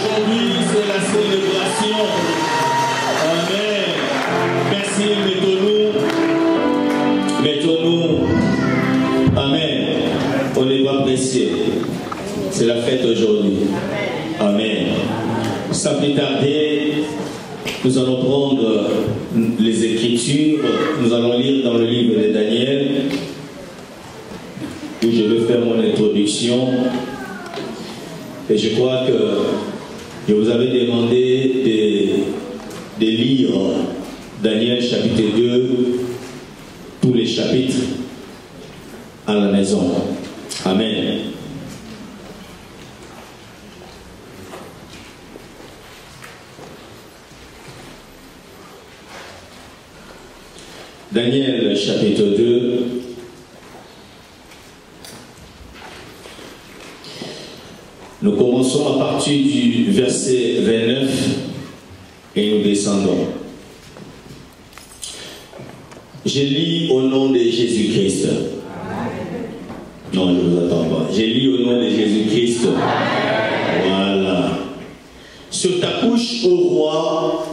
Aujourd'hui, c'est la célébration. Amen. Merci, mettons-nous. Mettons-nous. Amen. On est pas pressé. C'est la fête aujourd'hui. Amen. Sans plus tarder, nous allons prendre les Écritures. Nous allons lire dans le livre de Daniel, où je vais faire mon introduction. Et je crois que je vous avais demandé de lire Daniel chapitre 2, tous les chapitres à la maison. Amen. Daniel chapitre 2. Nous commençons à partir du verset 29 et nous descendons. Je lis au nom de Jésus-Christ. Non, je ne vous attends pas. Je lis au nom de Jésus-Christ. Voilà. Sur ta couche, ô roi,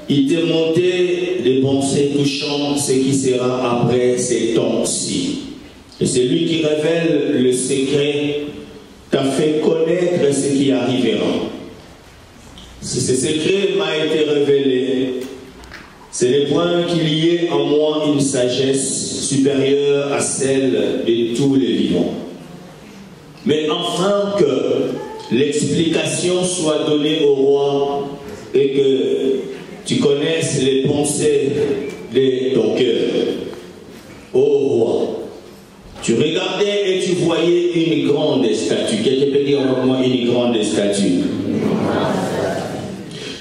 il t'est monté des pensées touchant ce qui sera après ces temps-ci. Et c'est lui qui révèle le secret, t'a fait connaître ce qui arrivera. Si ce secret m'a été révélé, c'est le point qu'il y ait en moi une sagesse supérieure à celle de tous les vivants. Mais enfin que l'explication soit donnée au roi et que tu connaisses les pensées de ton cœur. Ô roi, tu regardais et tu voyais une grande statue. Quelqu'un peut dire avec moi une grande statue.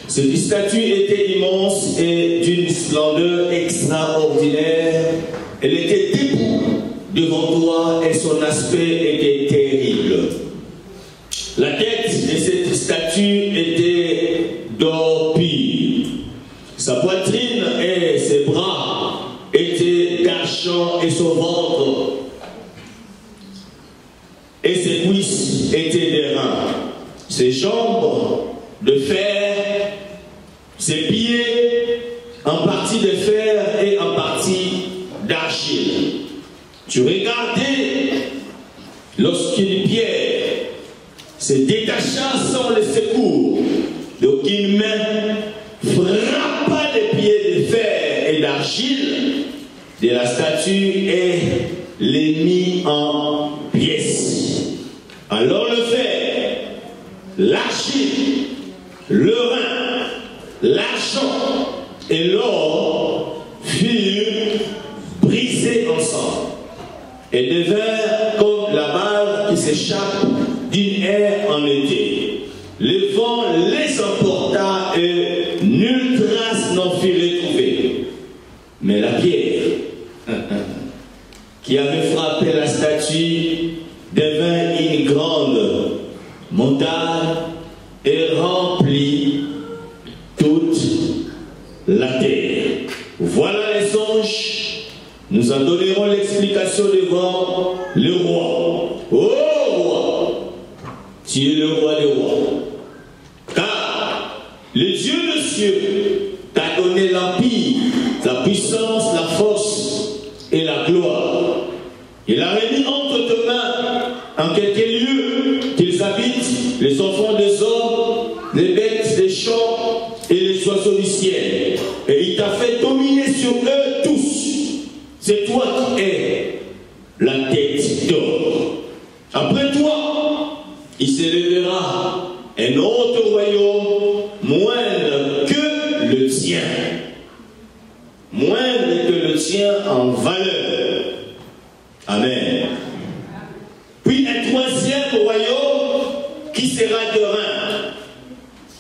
Cette statue était immense et d'une splendeur extraordinaire. Elle était debout devant toi et son aspect était terrible. La tête de cette statue était d'or pur. Sa poitrine et ses bras étaient d'argent et son ventre et ses cuisses étaient des reins. Ses jambes de fer, ses pieds en partie de fer et en partie d'argile. Tu regardais lorsqu'une pierre se détacha sans le secours d'aucune main, frappa les pieds de fer et d'argile de la statue et les mit en pièces. Alors le fer, l'argile, le rein, l'argent et l'or furent brisés ensemble et devinrent comme la bave qui s'échappe d'une aire en été. Le vent les emporta et nulle trace n'en fut retrouvée. Mais la pierre qui avait frappé la statue devint une grande montagne et remplit toute la terre. Voilà les anges. Nous en donnerons l'explication devant le roi. Ô roi, tu es le roi des rois. Car le Dieu des cieux t'a donné l'empire, la puissance, la force et la gloire. Il a remis entre tes mains en quelques lieux qu'ils habitent, les enfants des hommes, les bêtes des champs et les oiseaux du ciel. Et il t'a fait dominer sur eux tous. C'est toi qui es la tête d'or. Après toi, il s'élèvera un autre royaume moindre que le tien. Moindre que le tien en valeur. Amen. Puis un troisième royaume qui sera de rein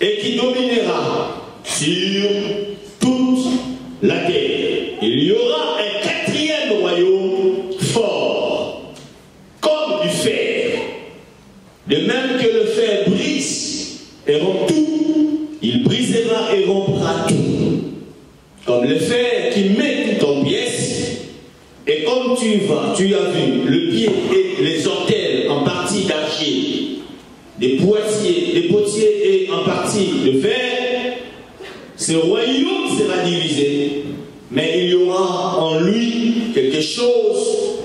et qui dominera sur toute la terre. Il y aura un quatrième royaume fort, comme du fer. De même que le fer brise et rompt tout, il brisera et rompra tout. Comme le fer qui met tout en pièces. Et comme tu as vu le pied et les orteils en partie d'argile, des potiers et en partie de fer, ce royaume sera divisé, mais il y aura en lui quelque chose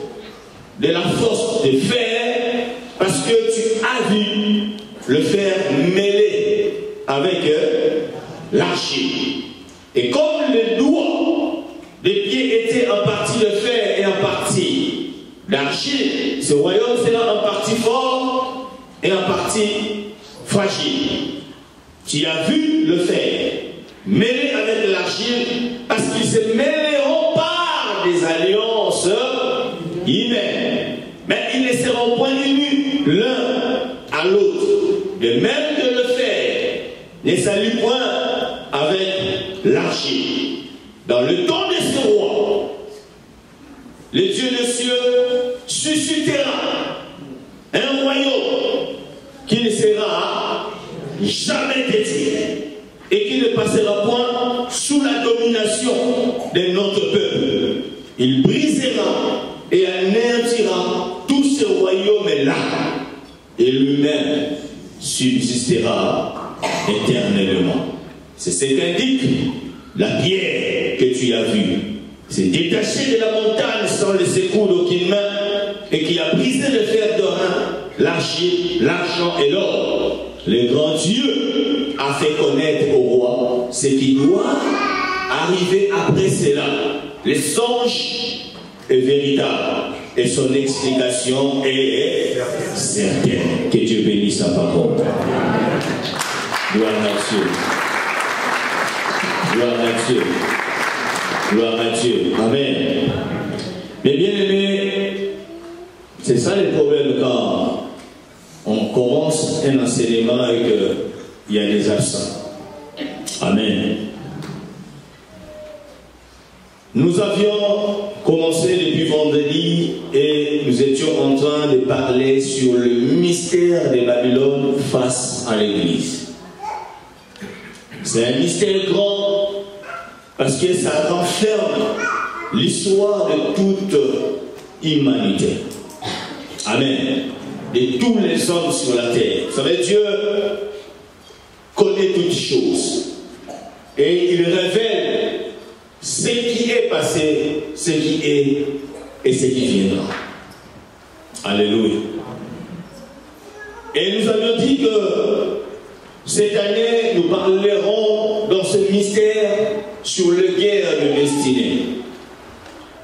de la force de fer, parce que tu as vu le fer mêlé avec l'argile. Et comme les doigts des pieds étaient en partie de fer et en partie d'argile, ce royaume sera en partie fort et en partie fragile. Tu as vu le fer mêlé avec l'argile, parce qu'ils se mêleront par des alliances humaines, mais ils ne seront point unis l'un à l'autre. De même que le fer ne s'allie point avec l'argile. Dans le temps de ce roi, le Dieu des cieux suscitera un royaume qui ne sera jamais détruit et qui ne passera point sous la domination de notre peuple. Il brisera et anéantira tout ce royaume-là, et lui-même subsistera éternellement. C'est ce qu'indique la pierre que tu as vue. C'est détaché de la montagne sans le secours d'aucune main, et qui a brisé le fer d'Orient, l'argile, l'argent et l'or. Le grand Dieu a fait connaître au roi ce qui doit arriver après cela. Le songe est véritable et son explication est certaine. Que Dieu bénisse sa parole. Gloire à Dieu. Gloire à Dieu. Gloire à Dieu. Amen. Mais bien aimé, c'est ça le problème quand on commence un enseignement et qu'il y a des absents. Amen. Nous avions commencé depuis vendredi et nous étions en train de parler sur le mystère de Babylone face à l'Église. C'est un mystère grand parce que ça renferme l'histoire de toute humanité. Amen. De tous les hommes sur la terre. Vous savez, Dieu connaît toutes choses. Et il révèle ce qui est passé, ce qui est et ce qui viendra. Alléluia. Et nous avions dit que cette année, nous parlerons dans ce mystère sur les guerres de destinée.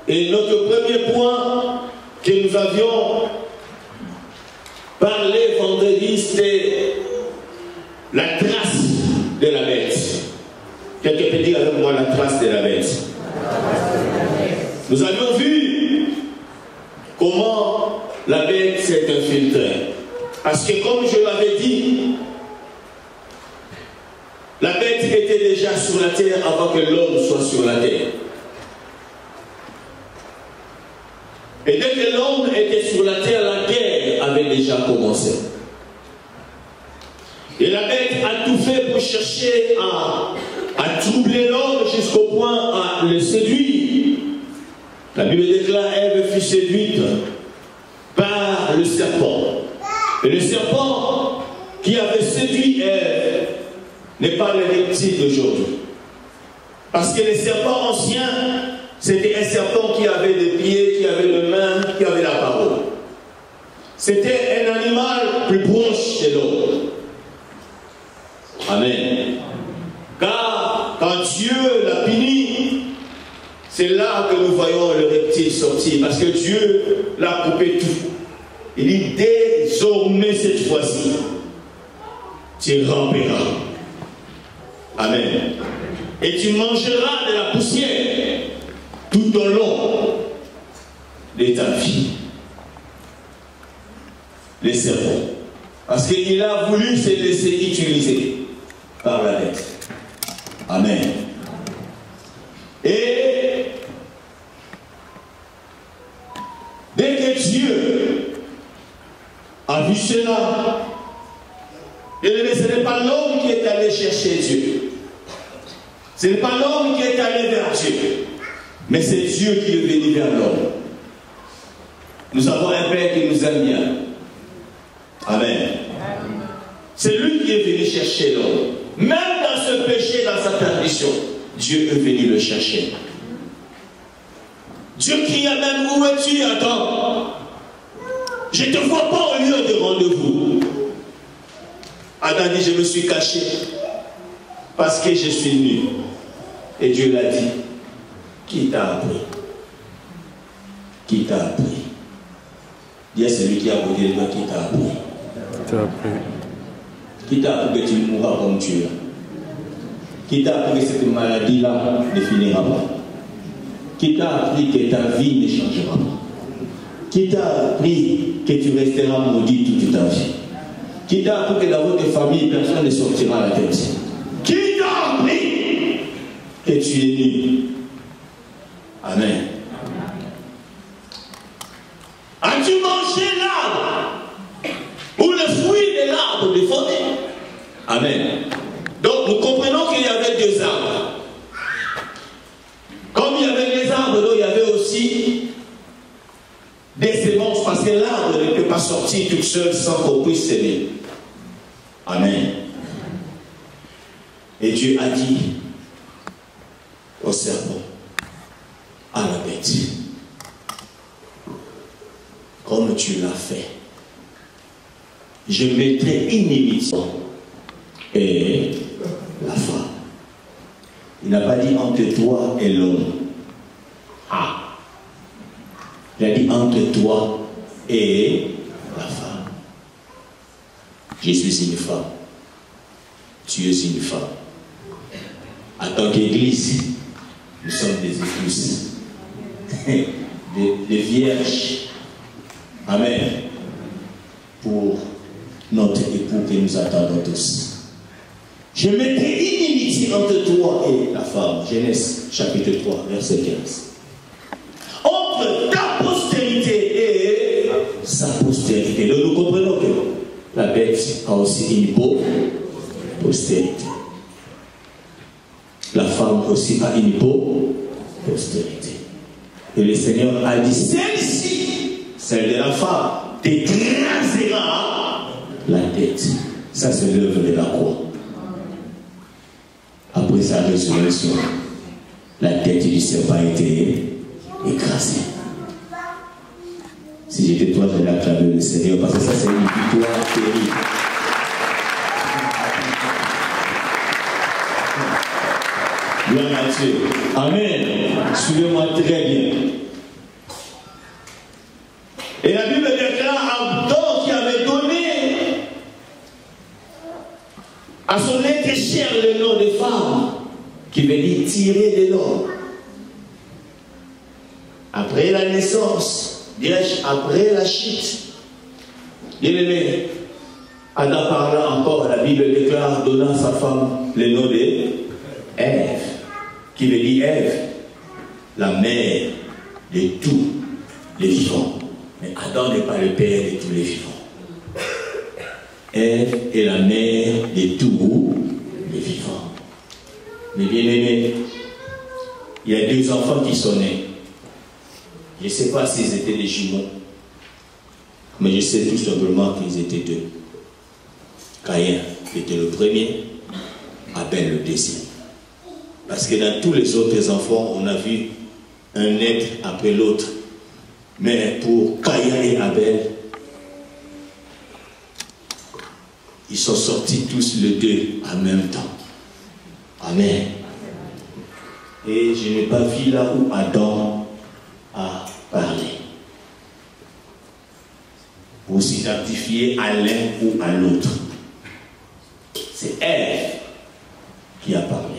Et notre premier point que nous avions parlé vendredi, c'était la trace de la bête. Quelqu'un peut dire avec moi la trace de la bête. Nous avions vu comment la bête s'est infiltrée. Parce que comme je l'avais dit, la bête était déjà sur la terre avant que l'homme soit sur la terre. Et dès que l'homme était sur la terre, la guerre avait déjà commencé. Et la bête a tout fait pour chercher à troubler l'homme jusqu'au point à le séduire. La Bible déclare qu'Ève fut séduite par le serpent. Et le serpent qui avait séduit Ève n'est pas le reptile d'aujourd'hui. Parce que les serpents anciens, c'était un serpent qui avait des pieds, qui avait des mains, qui avait la parole. C'était un animal plus proche de l'homme. Amen. Car quand Dieu l'a puni, c'est là que nous voyons le reptile sortir. Parce que Dieu l'a coupé tout. Il dit désormais cette fois-ci, tu ramperas. Amen. Et tu mangeras de la poussière tout au long de ta vie. Les serpents. Parce qu'il a voulu se laisser utiliser par la bête. Amen. Et dès que Dieu a vu cela, ce n'est pas l'homme qui est allé chercher Dieu. Ce n'est pas l'homme qui est allé vers Dieu. Mais c'est Dieu qui est venu vers l'homme. Nous avons un Père qui nous aime bien. Amen. C'est lui qui est venu chercher l'homme. Même dans ce péché, dans sa perdition, Dieu est venu le chercher. Dieu cria même, où es-tu, Adam? Je ne te vois pas au lieu de rendez-vous. Adam dit, je me suis caché parce que je suis nu. Et Dieu l'a dit, qui t'a appris? Qui t'a appris? Dis à celui qui a posé le doigt, qui t'a appris? Qui t'a appris que tu mourras comme tu es? Qui t'a appris que cette maladie-là ne finira pas? Qui t'a appris que ta vie ne changera pas? Qui t'a appris que tu resteras maudit toute ta vie? Qui t'a appris que dans votre famille, personne ne sortira à la tête? Qui t'a appris que tu es nu? Amen. As-tu mangé l'arbre ou le fruit de l'arbre de forêt? Amen. Donc nous comprenons qu'il y avait deux arbres. Comme il y avait les arbres, donc il y avait aussi des semences, parce que l'arbre ne peut pas sortir tout seul sans qu'on puisse s'aimer. Amen. Et Dieu a dit au serpent, à la bête, comme tu l'as fait, je mettrai inimitié et la femme. Il n'a pas dit entre toi et l'homme. Ah. Il a dit entre toi et la femme. Je suis une femme. Tu es une femme. En tant qu'église, nous sommes des épouses. des vierges. Amen. Pour notre époux que nous attendons tous. Je mettrai inimitié entre toi et la femme. Genèse chapitre 3, verset 15. Entre ta postérité et sa postérité. Donc nous comprenons que la bête a aussi une postérité. La femme aussi a une postérité. Et le Seigneur a dit, celle-ci, celle de la femme, t'écrasera la tête. Ça c'est l'œuvre de la croix. Après sa résurrection, la tête du serpent a été écrasée. Si j'étais toi, je vais acclamer le Seigneur, parce que ça c'est une victoire terrible. Gloire à Dieu. Amen. Suivez-moi très bien. Et la Bible déclare Adam qui avait donné à son être cher le nom de femme, qui veut dire tirer de l'homme. Après la naissance, après la chute, bien aimé, Adam parla encore, la Bible déclare, donnant à sa femme le nom de Ève, qui veut dire Ève, la mère de tous les vivants. Mais Adam n'est pas le père de tous les vivants. Ève est la mère de tous les vivants. Mais bien aimé, il y a deux enfants qui sont nés. Je ne sais pas s'ils étaient des jumeaux, mais je sais tout simplement qu'ils étaient deux. Caïn était le premier, Abel le deuxième. Parce que dans tous les autres enfants, on a vu un être après l'autre. Mais pour Caïn et Abel, ils sont sortis tous les deux en même temps. Amen. Et je n'ai pas vu là où Adam a parlé. Pour s'identifier à l'un ou à l'autre. C'est Ève qui a parlé.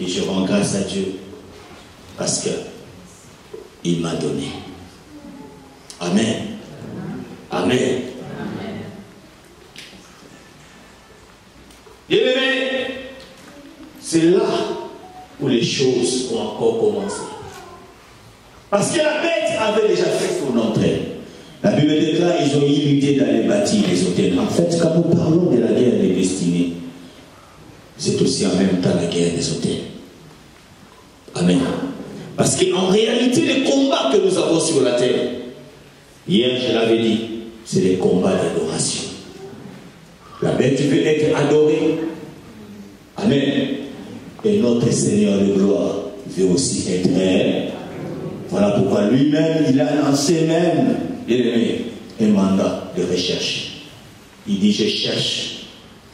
Et je rends grâce à Dieu parce qu'il m'a donné. Amen. Amen. Bien aimé, c'est là où les choses ont encore commencé. Parce que la bête avait déjà fait son entrée. La Bible déclare qu'ils ont eu l'idée d'aller bâtir les hôtels. En fait, quand nous parlons de la guerre des destinées, c'est aussi en même temps la guerre des hôtels. Amen. Parce qu'en réalité, les combats que nous avons sur la terre, hier je l'avais dit, c'est des combats d'adoration. La bête veut être adorée. Amen. Et notre Seigneur de gloire veut aussi être aimé. Voilà pourquoi lui-même, il a lancé même, bien aimé, un mandat de recherche. Il dit, je cherche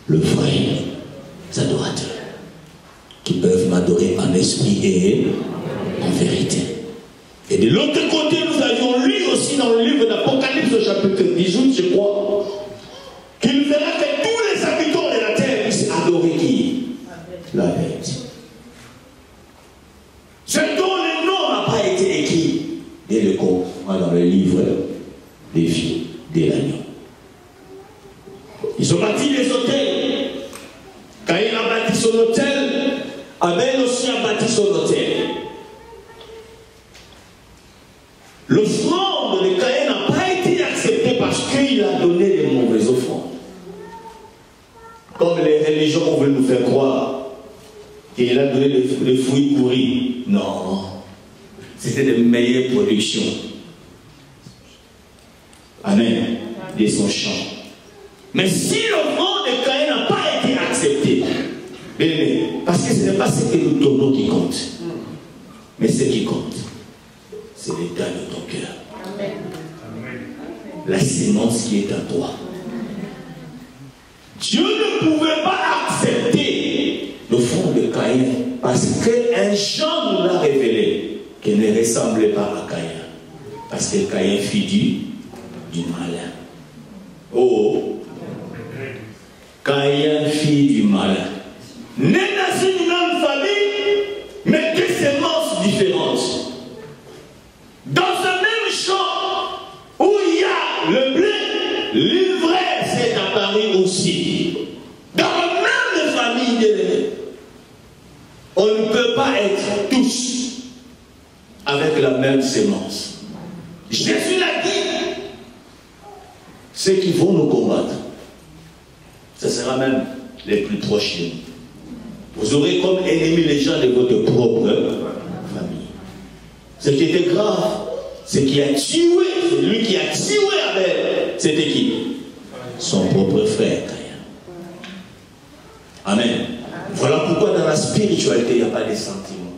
le vrai adorateur qui peuvent m'adorer en esprit et en vérité. Et de l'autre côté, nous avions lu aussi dans le livre d'Apocalypse au chapitre 18, je crois, qu'il verra que tous les habitants de la terre puissent adorer qui? La bête. Ce dont le nom n'a pas été écrit dès le commencement dans le livre des vies de l'agneau. Ils ont bâti des hôtels. Caïn a bâti son hôtel, Abel aussi a bâti son hôtel. L'offrande de Caïn n'a pas été acceptée parce qu'il a donné les mauvaises offrandes. Comme les religions veulent nous faire croire qu'il a donné des fruits pourris. Non, c'était de meilleures productions. Amen. De son champ. Mais si l'offrande de Caïn n'a pas été acceptée, parce que ce n'est pas ce que nous donnons qui compte, mais ce qui compte, c'est l'état de ton cœur. Amen. La sémence qui est en toi. Dieu ne pouvait pas accepter l'offrande de Caïn parce qu'un Jean nous l'a révélé qu'elle ne ressemblait pas à Caïn. Parce que Caïn fit du malin. Oh! Caïn fit du malin. Né dans une même famille, mais deux semences différentes. Dans un même champ où il y a le blé, l'ivraie s'est apparu aussi. Dans la même famille, on ne peut pas être tous avec la même sémence. Jésus l'a dit. Ceux qui vont nous combattre, ce sera même les plus proches de nous. Vous aurez comme ennemis les gens de votre propre famille. Ce qui était grave, c'est qui a tué, celui qui a tué Abel, c'était qui? Son propre frère. Amen. Voilà pourquoi dans la spiritualité, il n'y a pas de sentiments.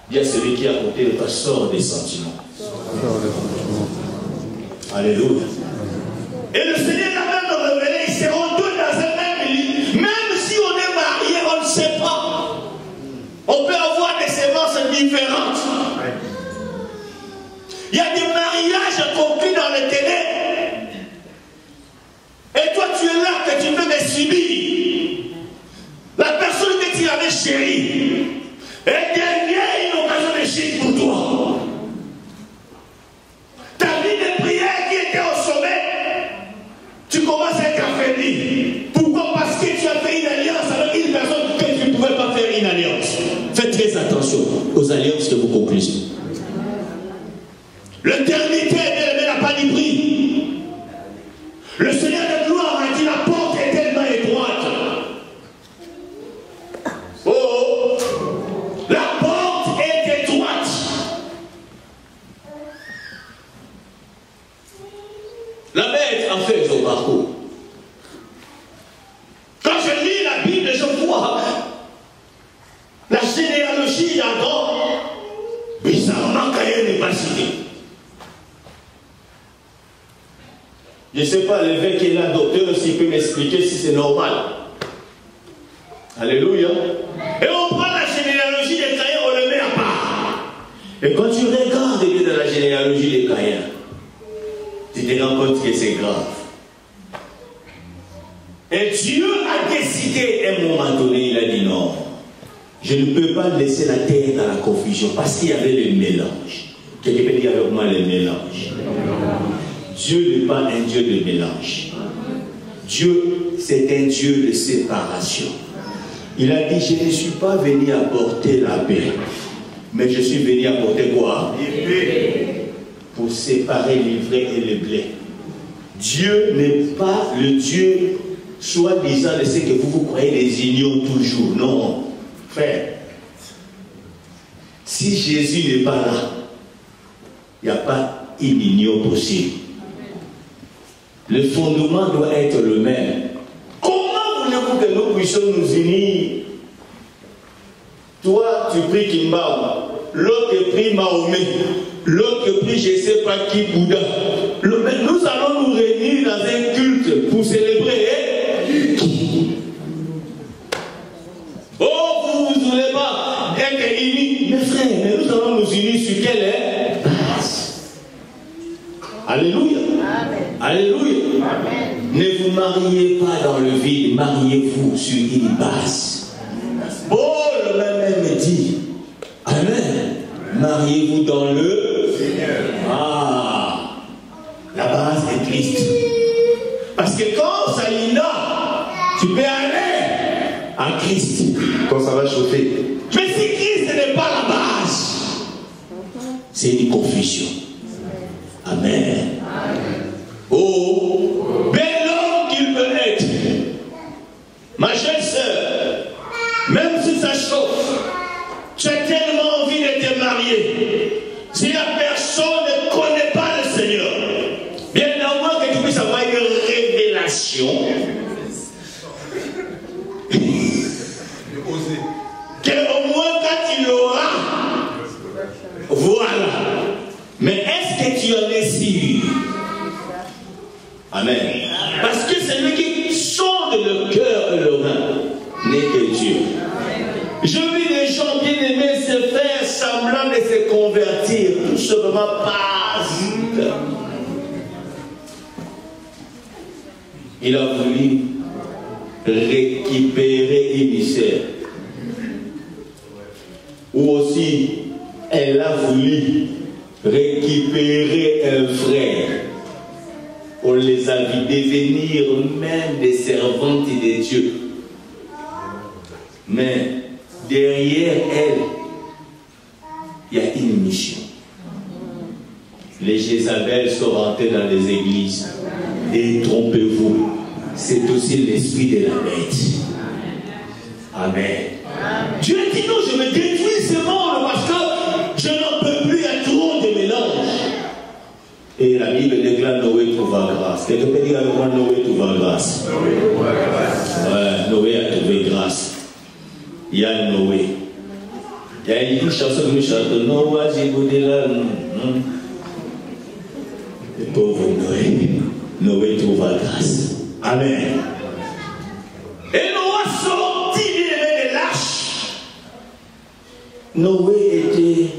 Il y a celui qui a côté de toi, sort des sentiments. Alléluia. Et le Seigneur a même révélé, ils seront deux dans un même lit. Même si on est marié, on ne sait pas. On peut avoir des sémences différentes. Il y a des mariages conclus dans les ténèbres. Et toi, tu es là que tu veux les subir. La personne que tu avais chérie est devient une occasion de chute pour toi. Ta vie de prière qui était au sommet, tu commences à être affaibli. Pourquoi? Parce que tu as fait une alliance avec une personne que tu ne pouvais pas faire une alliance. Faites très attention aux alliances que vous concluez. L'éternité n'a pas de prix. Le Seigneur de gloire a dit la porte est tellement étroite. Oh, la porte est étroite. La bête en fait son parcours. Quand je lis la Bible, je vois la généalogie d'Adam. Bizarrement, Caïn n'est pas cité. Je ne sais pas, l'évêque qui est là, docteur, s'il peut m'expliquer si c'est normal. Alléluia. Et on prend la généalogie de Caïn, on le met à part. Et quand tu regardes dans la généalogie de Caïn, tu te rends compte que c'est grave. Et Dieu a décidé, à un moment donné, il a dit non, je ne peux pas laisser la terre dans la confusion, parce qu'il y avait le mélange. Quelqu'un peut dire avec moi le mélange. Dieu n'est pas un Dieu de mélange. Dieu, c'est un Dieu de séparation. Il a dit, je ne suis pas venu apporter la paix, mais je suis venu apporter quoi? Pour séparer l'ivraie et le blé. Dieu n'est pas le Dieu soi-disant de ce que vous croyez les unions toujours. Non, frère. Si Jésus n'est pas là, il n'y a pas une union possible. Le fondement doit être le même. Comment voulez-vous que nous puissions nous unir? Toi, tu pries Kimba, l'autre prie Mahomet, l'autre prie je ne sais pas qui, Bouddha. Nous allons nous réunir dans un culte pour célébrer. Oh, vous ne voulez pas être unis. Mes frères, mais nous allons nous unir sur quelle base? Alléluia. Amen. Alléluia. Amen. Ne vous mariez pas dans le vide, mariez-vous sur une base. Paul même dit, Amen, mariez-vous dans le Seigneur. Ah, la base est Christ. Parce que quand ça y a, tu peux aller en Christ. Quand ça va chauffer. Mais si Christ n'est pas la base, c'est une confusion. Amen. Oh, bel homme qu'il peut être. Ma jeune sœur, même si ça chauffe, tu as tellement envie de te marier. Si la personne ne connaît pas le Seigneur, bien au moins que tu puisses avoir une révélation. Qu'au moins quand tu l'auras, voilà. Mais est-ce que tu en es sûr? Amen. Parce que celui qui sonde le cœur et le rein n'est que Dieu. Je vis des gens bien aimés se faire semblant de se convertir, tout simplement pas. Il a voulu récupérer une misère. Ou aussi, elle a voulu récupérer un frère. On les a vus devenir même des servantes de Dieu. Mais derrière elle, il y a une mission. Les Jézabel sont rentrés dans les églises. Et trompez-vous, c'est aussi l'esprit de la bête. Amen. Dieu a dit non, je me détruis ce monde parce que je n'en peux plus, il y a trop de mélange. Et la Bible déclare Noé trouva grâce. Quelqu'un peut dire avec moi Noé trouva grâce. Ouais, Noé a trouvé grâce. Il y a Noé. Il y a une chanson que nous chantons. Noé, j'ai goûté là. Le pauvre Noé. Noé trouva grâce. Amen. Et Noé sortit de l'arche. Noé était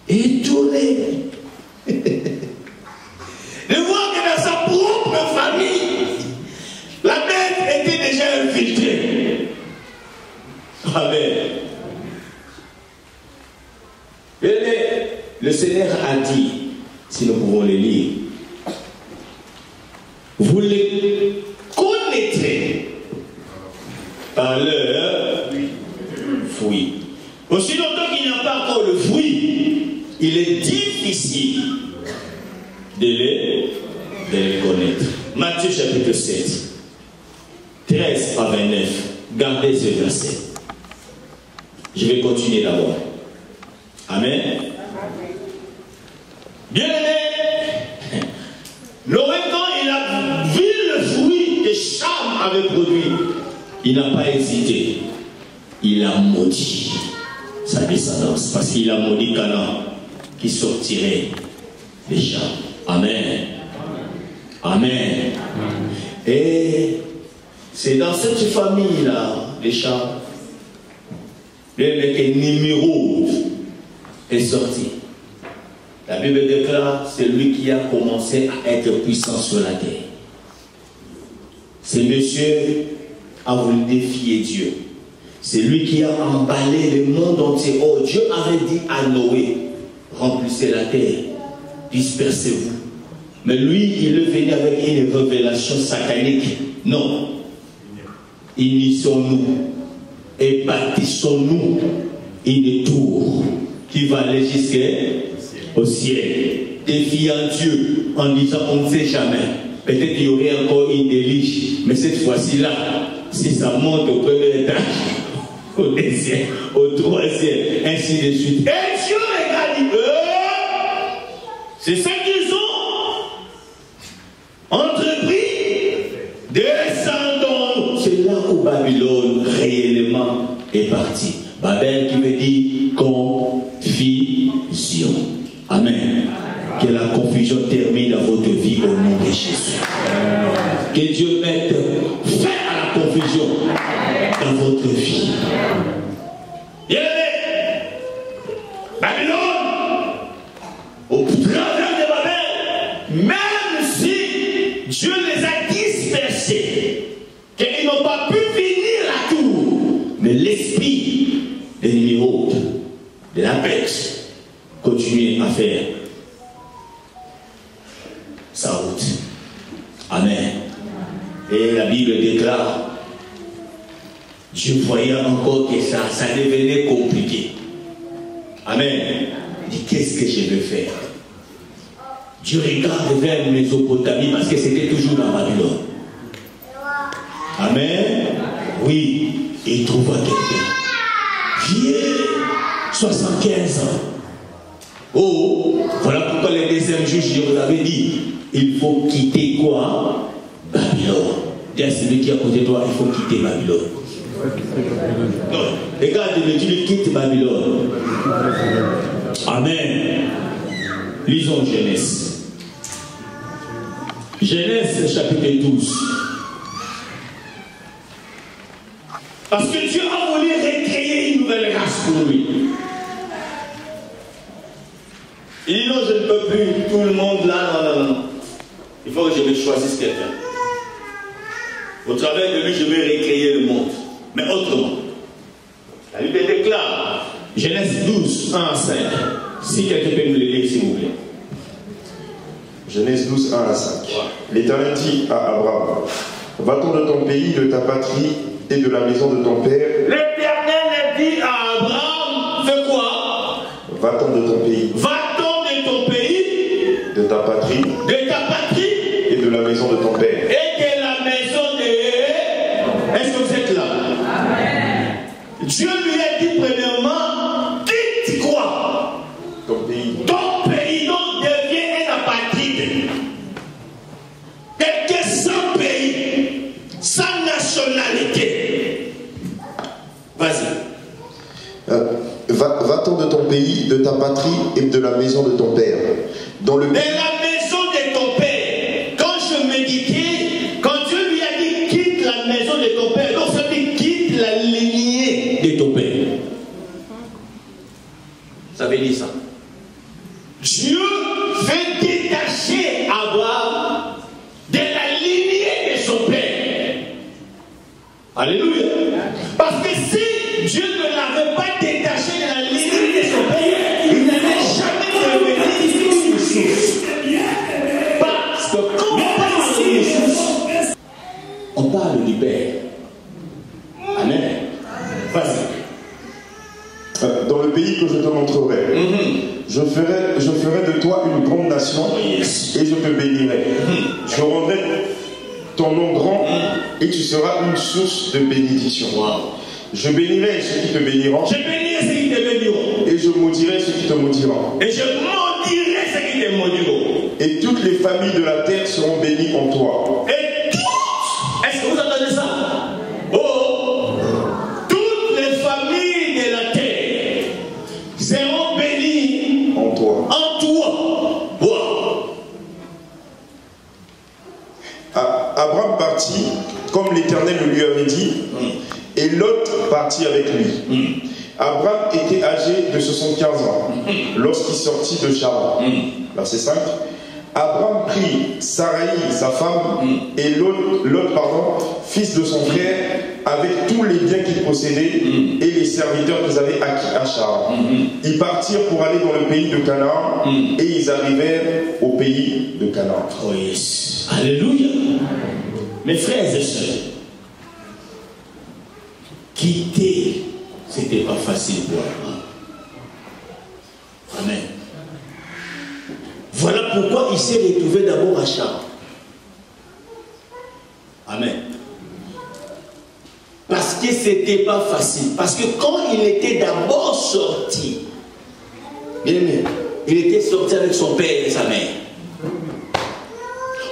étonné de voir que dans sa propre famille, la bête était déjà infiltrée. Amen. Le Seigneur a dit, si nous pouvons le lire, vous les connaîtrez par leur fruit. Aussi longtemps qu'il n'y a pas encore le fruit, il est difficile de les connaître. Matthieu chapitre 7, 13 à 29. Gardez ce verset. Je vais continuer d'abord. Amen. Bien aimé, Noé, quand il a vu le fruit que Cham avait produit, il n'a pas hésité. Il a maudit sa descendance. Parce qu'il a maudit Canaan qui sortirait des Cham. Amen. Amen. Et c'est dans cette famille-là, les Cham, le Nimrod est sorti. La Bible déclare, c'est lui qui a commencé à être puissant sur la terre. Ce monsieur a voulu défier Dieu. C'est lui qui a emballé le monde entier. Oh, Dieu avait dit à Noé, remplissez la terre, dispersez-vous. Mais lui, il est venu avec une révélation satanique. Non. Unissons-nous et bâtissons-nous une tour qui va aller jusqu'au ciel. Défiant Dieu en disant on ne sait jamais. Peut-être qu'il y aurait encore une déliche. Mais cette fois-ci-là, si ça monte au premier étage, au deuxième, au troisième, ainsi de suite. Et Dieu regarde, dit, c'est ça qu'ils ont entre Babylone réellement est partie. Babel qui veut dire confusion. Amen. Que la confusion termine dans votre vie au nom de Jésus. Que Dieu mette fin à la confusion dans votre vie. Bien-aimé, Babylone, au travers de Babel, même si Dieu les a dispersés, qu'ils n'ont pas pu finir la tour, mais l'esprit des numéros de l'Apex continue à faire sa route. Amen. Et la Bible déclare, je voyais encore que ça devenait compliqué. Amen. Il dit, qu'est-ce que je vais faire? Dieu regarde vers Mésopotamie parce que c'était toujours dans Babylone. Amen. Oui, il trouva quelqu'un. Vieux, 75 ans. Oh, voilà pourquoi les deuxièmes juges, je vous avais dit, il faut quitter quoi? Babylone. Dis à celui qui est à côté de toi, il faut quitter Babylone. Non, regarde-le, tu le quittes Babylone. Amen. Lisons Genèse. Genèse chapitre 12. Parce que Dieu a voulu recréer une nouvelle race pour lui. Il dit non, je ne peux plus, tout le monde là, non. Il faut que je me choisisse quelqu'un. Au travers de lui, je vais recréer le monde. Mais autrement. La Bible déclare, Genèse 12, 1 à 5. Si quelqu'un peut me le lire, s'il vous plaît. Genèse 12, 1 à 5. L'Éternel dit à Abraham, va-t'en de ton pays, de ta patrie et de la maison de ton père. L'Éternel dit à Abraham, fais quoi? Va-t'en de ton pays. Va-t'en de ton pays. De ta patrie. De ta patrie. Et de la maison de ton père. Et de la maison de... Est-ce que vous êtes là? Amen. Dieu lui a dit premièrement, quitte quoi? Ton pays. Ton pays donc devient un apatride. Quelqu'un sans pays, sans nationalité. Vas-y. Va-t'en de ton pays, de ta patrie et de la maison de ton père. Dans le... De la maison de ton père. Quand je méditais, quand Dieu lui a dit quitte la maison de ton père, donc ça dit quitte la lignée de ton père. Ça veut dire ça. Dieu fait détacher Abraham de la lignée de son père. Alléluia. Parce que si Dieu ne l'avait pas détaché de la lignée de son père, il n'allait jamais devenir une source. Parce que quand on parle d'une source, on parle du père. Amen. Vas-y. Dans le pays que je te montrerai, je ferai de toi une grande nation et je te bénirai. Je rendrai ton nom grand et tu seras une source de bénédiction. Je bénirai ceux qui te béniront. Je bénirai ceux qui te béniront. Et je maudirai ceux qui te maudiront. Et je maudirai ceux qui te maudiront. Et toutes les familles de la terre seront bénies en toi. Et toutes, est-ce que vous entendez ça? Oh, toutes les familles de la terre seront bénies en toi. En toi. Wow. Abraham partit comme l'Éternel le lui avait dit. Et Lot partit avec lui. Abraham était âgé de 75 ans lorsqu'il sortit de Charan. Verset 5. Abraham prit Sarai, sa femme, et Lot, fils de son frère, avec tous les biens qu'il possédait et les serviteurs qu'ils avaient acquis à Charan. Ils partirent pour aller dans le pays de Canaan et ils arrivèrent au pays de Canaan. Oh yes. Alléluia. Mes frères et sœurs, quitter, c'était pas facile pour Abraham. Amen. Voilà pourquoi il s'est retrouvé d'abord à Charan. Amen. Parce que c'était pas facile. Parce que quand il était d'abord sorti, bien aimé, il était sorti avec son père et sa mère.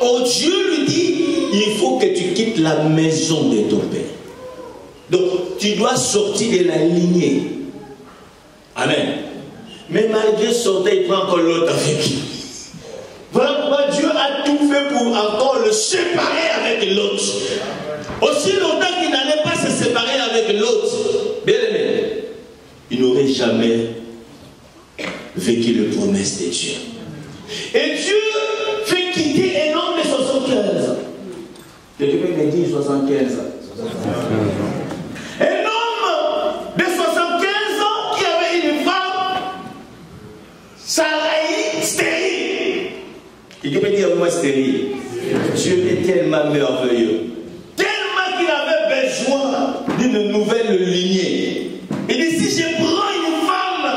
Oh, Dieu lui dit, il faut que tu quittes la maison de ton père. Donc, tu dois sortir de la lignée. Amen. Mais malgré sortir, il prend encore l'autre avec lui. Voilà pourquoi Dieu a tout fait pour encore le séparer avec l'autre. Aussi longtemps qu'il n'allait pas se séparer avec l'autre, bien aimé, il n'aurait jamais vécu les promesses de Dieu. Et Dieu fait quitter un homme de 75 ans. Quelqu'un me dit 75 ans. Un homme de 75 ans qui avait une femme, Sarai, stérile. Quelqu'un peut dire moi stérile. Dieu est tellement merveilleux. Tellement qu'il avait besoin d'une nouvelle lignée. Il dit si je prends une femme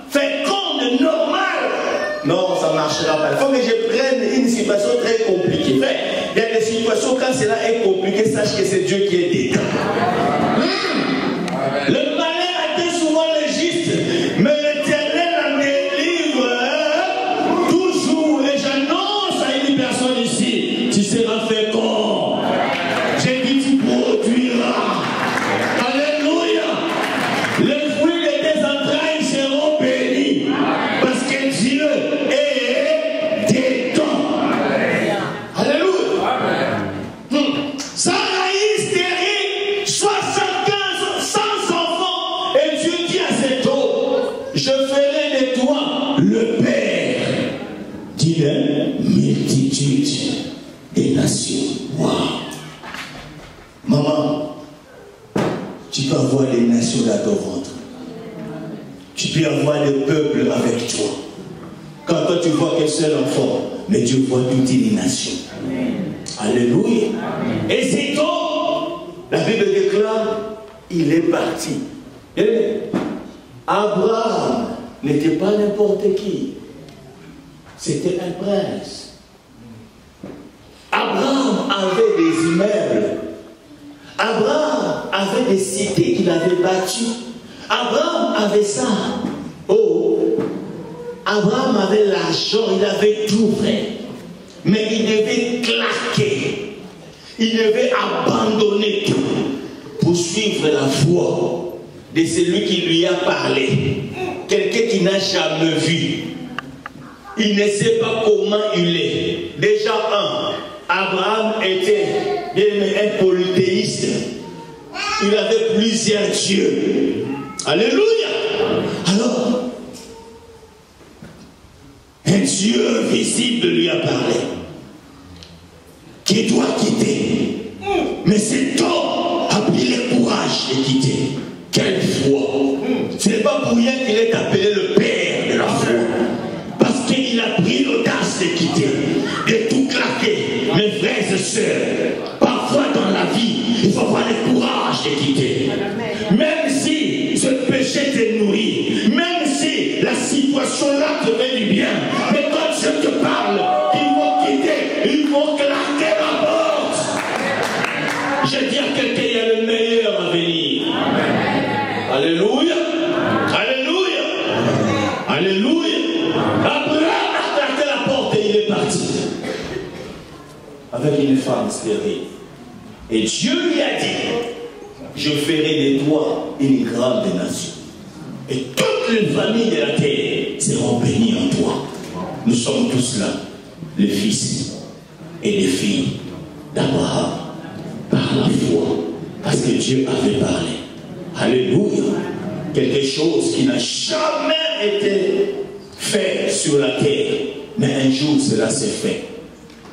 féconde, normale, non, ça ne marchera pas. Il faut que je prenne une situation très compliquée. Il y a des situations quand cela est compliqué, sache que c'est Dieu qui est dedans. Le malin a été souvent le juste, mais l'Éternel en délivre toujours. Et j'annonce à une personne ici, tu seras fécond. J'ai dit tu produiras. Alléluia. Les fruits de tes entrailles seront bénis. Parce que Dieu est dedans. Alléluia. Sarai stérile, 75 ans, sans enfant. Et Dieu dit à cet homme, je ferai de toi le père d'une multitude des nations. Wow. Maman, tu peux avoir des nations dans ton ventre. Tu peux avoir des peuples avec toi. Quand toi tu vois qu'un seul enfant, mais Dieu voit toute une nation. Alléluia. Et c'est homme, la Bible déclare, il est parti. Et Abraham n'était pas n'importe qui. C'était un prince. Abraham avait des immeubles. Abraham avait des cités qu'il avait bâties. Abraham avait ça. Oh, Abraham avait l'argent, il avait tout vrai. Mais il devait claquer. Il devait abandonner tout pour suivre la voie de celui qui lui a parlé. Quelqu'un qui n'a jamais vu. Il ne sait pas comment il est. Déjà Abraham était un polythéiste. Il avait plusieurs dieux. Alléluia. Alors, un Dieu visible lui a parlé. Qui doit quitter. Mais cet homme a pris le courage de quitter. Quelle foi. Ce n'est pas pour rien qu'il est appelé le père de la foi. Parce qu'il a pris l'audace de quitter, de tout claquer. Mes frères et sœurs, parfois dans la vie, il faut avoir le courage de quitter. Même si ce péché te nourrit, même si la situation là te fait du bien, mais quand je te parle, ils vont quitter, ils vont claquer la porte. Je dis à quelqu'un, il y a le meilleur à venir. Alléluia. Alléluia. Alléluia. Abraham a claqué la porte et il est parti. Avec une femme stérile. Et Dieu lui a dit, je ferai de toi une grande nation. Et toutes les familles de la terre seront bénies en toi. Nous sommes tous là, les fils et les filles d'Abraham, par la foi, parce que Dieu avait parlé. Alléluia. Quelque chose qui n'a jamais été fait sur la terre, mais un jour cela s'est fait.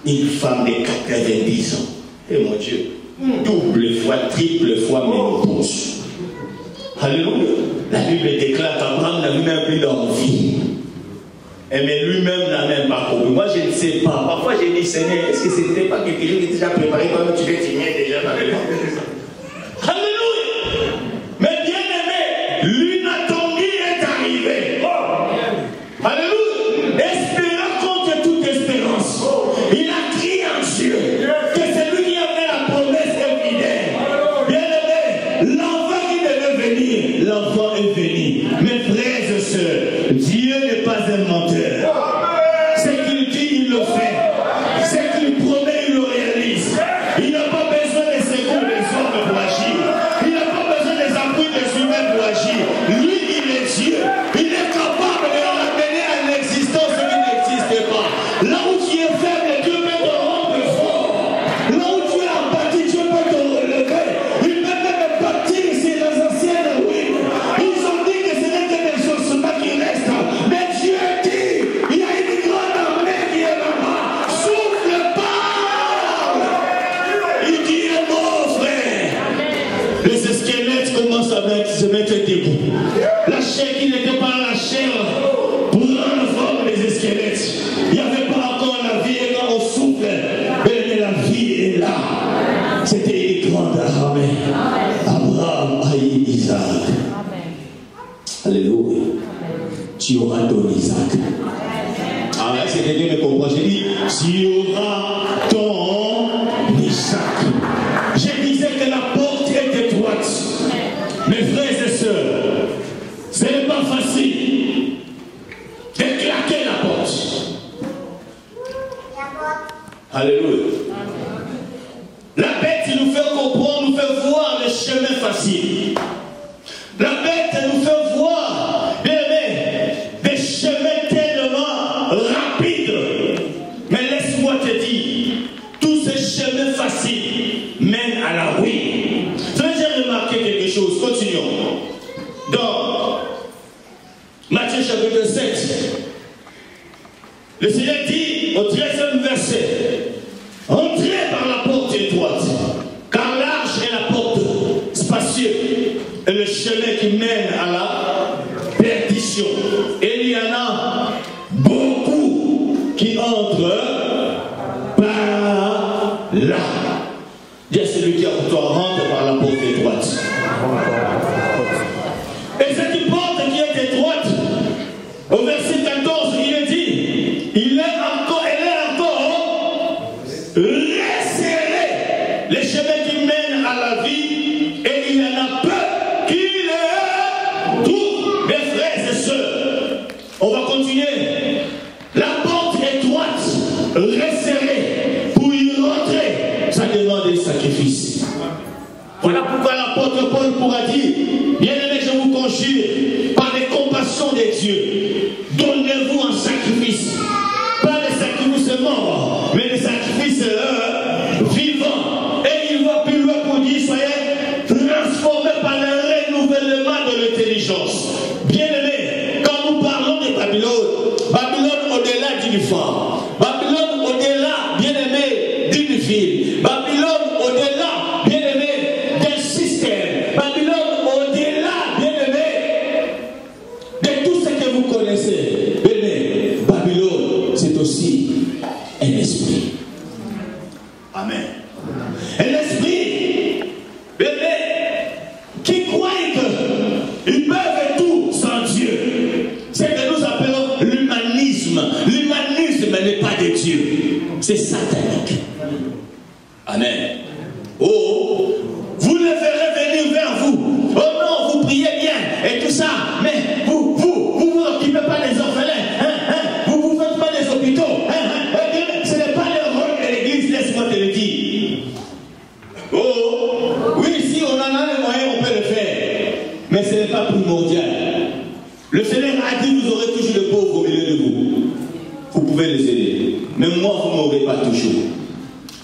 Une femme de 90 ans, et mon Dieu, double fois, triple fois ménopause. Alléluia. La Bible déclare qu'Abraham n'a même plus d'envie. Mais lui-même n'a même pas compris. Moi, je ne sais pas. Parfois, j'ai dit, Seigneur, est-ce que ce n'était pas quelque chose qui était déjà préparé quand tu l'es timide déjà dans le monde? Alléluia. Mais bien aimé, l'inattendue est arrivé. Oh. Alléluia. Espérant contre toute espérance. Il a crié en Dieu que celui qui avait la promesse est fidèle. Bien aimé, l'enfant qui devait venir, l'enfant est venu. Mes frères et sœurs, Dieu n'est pas un menteur. Ce qu'il dit, il le fait. Ce qu'il promet, il le réalise. Il n'a pas besoin de secours des hommes se mettre debout. La chair qui n'était pas la chair pour rendre forme des squelettes. Il n'y avait pas encore la vie, et quand on souffle, mais la vie est là. C'était une grande armée. Abraham haït Isaac. Alléluia. Tu auras ton Isaac. Ah, c'est quelqu'un me comprend. J'ai dit, tu auras ton Isaac. Je disais que la porte est étroite. Mes frères et sœurs, ce n'est pas facile de claquer la porte. Alléluia. La bête nous fait comprendre, nous fait voir le chemin facile. La bête nous fait voir, bien aimé, des chemins tellement rapides. Mais laisse-moi te dire, tous ces chemins faciles mènent à la ruine. J'ai remarqué quelque chose, continuons. Dans Matthieu chapitre 7, le Seigneur dit au 13e verset, entrez par la porte étroite, car large est la porte spacieuse et le chemin qui mène à la perdition. Et il y en a beaucoup qui entrent par là. Dis à celui qui a pour toi, rentre par la porte étroite. Et cette porte qui est étroite, au verset 14, il est dit, elle est encore resserrée. Les chemins qui mènent à la vie, et il y en a peu qui les trouvent. Mes frères et sœurs, on va continuer. La porte étroite, resserrée, pour y rentrer, ça demande des sacrifices. Voilà pourquoi l'apôtre Paul pourra dire, bien-aimés, je vous conjure, par les compassions des dieux, donnez-vous en sacrifice. Pas des sacrifices morts, mais des sacrifices vivants. Et il va plus loin pour dire, soyez transformés par le renouvellement de l'intelligence. Bien-aimés, quand nous parlons de Babylone, Babylone au-delà d'une femme, Babylone au-delà, bien-aimé, d'une ville, Babylone au-delà, bien-aimé, d'un système, Babylone au-delà, bien-aimé, de tout ce que vous connaissez. Bien-aimé, Babylone, c'est aussi un esprit. Amen. Un esprit, bébé, qui croit qu'ils peuvent tout sans Dieu. C'est ce que nous appelons l'humanisme. L'humanisme n'est pas de Dieu. C'est satanique. Amen. Oh, vous le verrez venir vers vous. Oh non, vous priez bien et tout ça. Mais vous occupez pas des orphelins. Vous ne faites pas des hôpitaux. Ce n'est pas le rôle de l'église, laisse-moi te le dire. Oh, oui, si on en a les moyens, on peut le faire. Mais ce n'est pas primordial. Le Seigneur a dit, vous aurez toujours les pauvres au milieu de vous. Vous pouvez les aider. Mais moi, vous ne m'aurez pas toujours.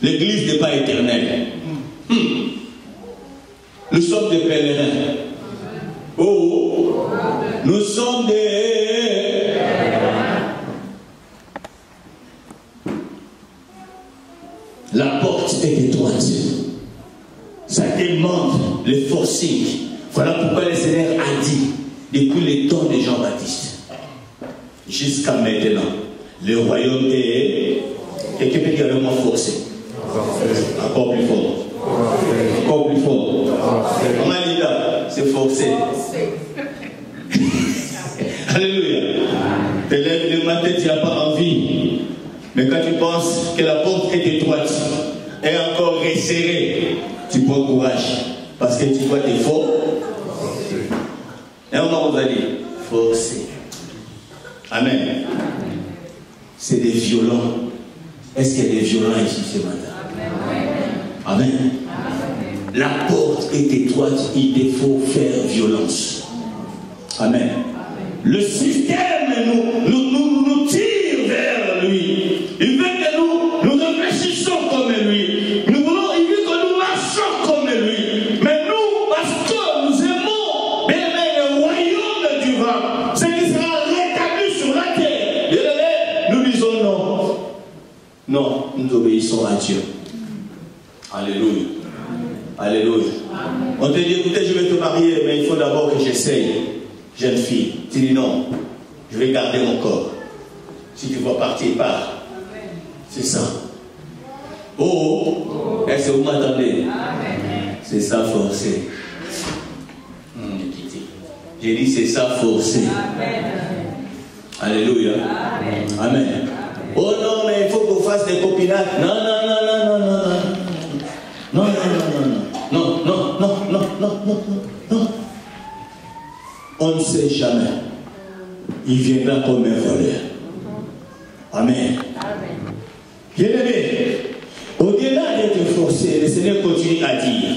L'église n'est pas éternelle. Nous sommes des pèlerins. Oh, nous sommes des... La porte est étroite. Ça demande le forcing. Voilà pourquoi le Seigneur a dit, depuis les temps de Jean-Baptiste, jusqu'à maintenant, le royaume est... Quelqu'un peut dire le mot forcé. Encore plus fort. Encore plus fort. On a dit là, c'est forcé. Alléluia. Tu lèves le matin, tu n'as pas envie. Mais quand tu penses que la porte est étroite et encore resserrée, tu prends courage. Parce que tu vois tes faux. Et on va dire, forcé. Amen. C'est des violents. Est-ce qu'il y a des violents ici ce matin? Amen. La porte est étroite, il faut faire violence. Amen. Le système nous tire vers lui. Il veut que nous réfléchissons comme lui. Il veut que nous marchons comme lui. Mais nous, parce que nous aimons bien le royaume du vent, ce qui sera rétabli sur la terre, bien nous disons non. Non, nous obéissons à Dieu. Alléluia. Alléluia. On te dit, écoutez, je vais te marier, mais il faut d'abord que j'essaye. Jeune fille, tu dis non, je vais garder mon corps. Si tu vas partir, pars. C'est ça. Oh, est-ce que vous m'entendez? C'est ça forcé. J'ai dit c'est ça forcé. Alléluia. Amen. Oh non, mais il faut qu'on fasse des copinages. Non, non, non, non, non, non, non. Non, non, non, non, non, non, non, non, non, non. On ne sait jamais. Il viendra comme un voleur. Amen. Bien-aimé, au-delà d'être forcé, le Seigneur continue à dire,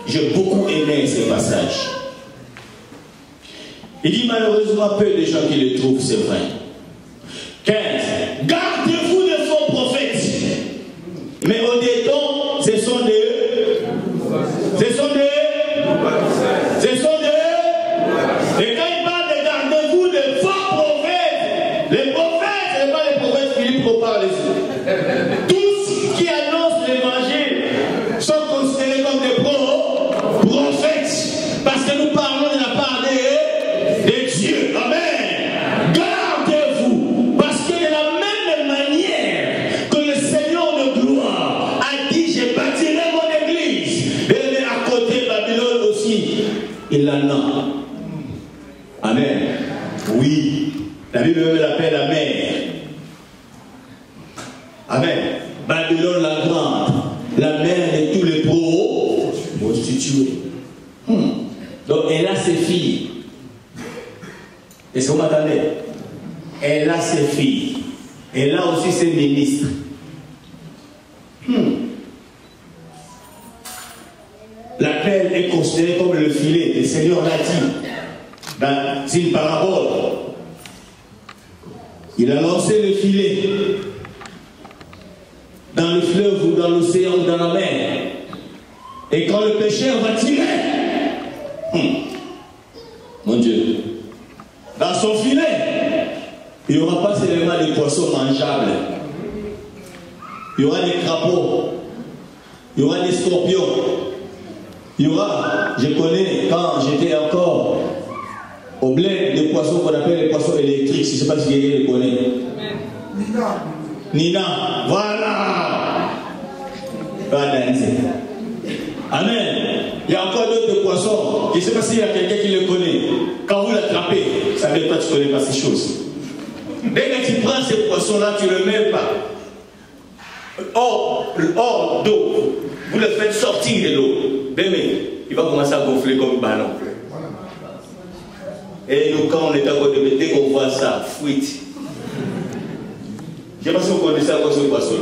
j'ai beaucoup aimé ces passages. Il dit malheureusement peu de gens qui le trouvent, c'est vrai. 15. Gardez-vous de faux prophètes. Mais au-dedans, ce sont des... Et quand il parle de gardez-vous de faux prophètes, les prophètes, ce n'est pas les prophètes Philippe qu'on parle ici. Tous qui annoncent l'évangile sont considérés comme des prophètes. Parce que nous parlons de la part de Dieu. Amen. Gardez-vous. Parce que de la même manière que le Seigneur de gloire a dit, je bâtirai mon église. Et à côté Babylone aussi, il en a. Amen. Oui. La Bible même l'appelle la mère. Amen. Babylone la grande. La mère de tous les prostitués. Donc elle a ses filles. Est-ce que vous m'entendez? Elle a ses filles. Elle a aussi ses ministres. L'appel est considéré comme le filet. Le Seigneur l'a dit dans une parabole. Il a lancé le filet dans le fleuve ou dans l'océan ou dans la mer. Et quand le pêcheur va tirer, mon Dieu, dans son filet, il n'y aura pas seulement des poissons mangeables. Il y aura des crapauds. Il y aura des scorpions. Il y aura, je connais, quand j'étais encore au bled, des poissons qu'on appelle les poissons électriques. Je ne sais pas si quelqu'un les connaît. Nina, voilà. Amen. Il y a encore d'autres poissons. Je ne sais pas s'il y a quelqu'un qui les connaît. Quand vous l'attrapez, ça veut dire que tu ne connais pas ces choses. Dès que tu prends ces poissons-là, tu ne le mets pas hors d'eau. Vous le faites sortir de l'eau. Il va commencer à gonfler comme un ballon. Et nous, quand on est à côté de dès qu'on voit ça, fuite. Je ne sais pas si vous connaissez à quoi ce poisson.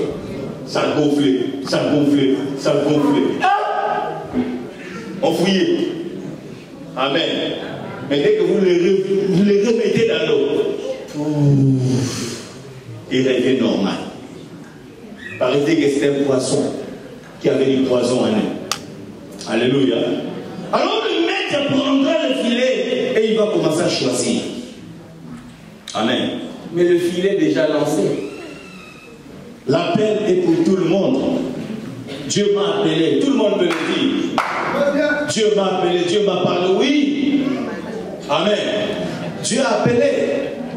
Ça gonflait, ça gonflait, ça gonflait. Ah! On fouillait. Amen. Mais dès que vous les remettez dans l'eau, il revient normal. Paraît-il que c'est un poisson qui avait du poison en lui. Alléluia. Alors le maître prendra le filet et il va commencer à choisir. Amen. Mais le filet est déjà lancé. L'appel est pour tout le monde. Dieu m'a appelé. Tout le monde peut le dire. Dieu m'a appelé. Dieu m'a parlé. Oui. Amen. Dieu a appelé.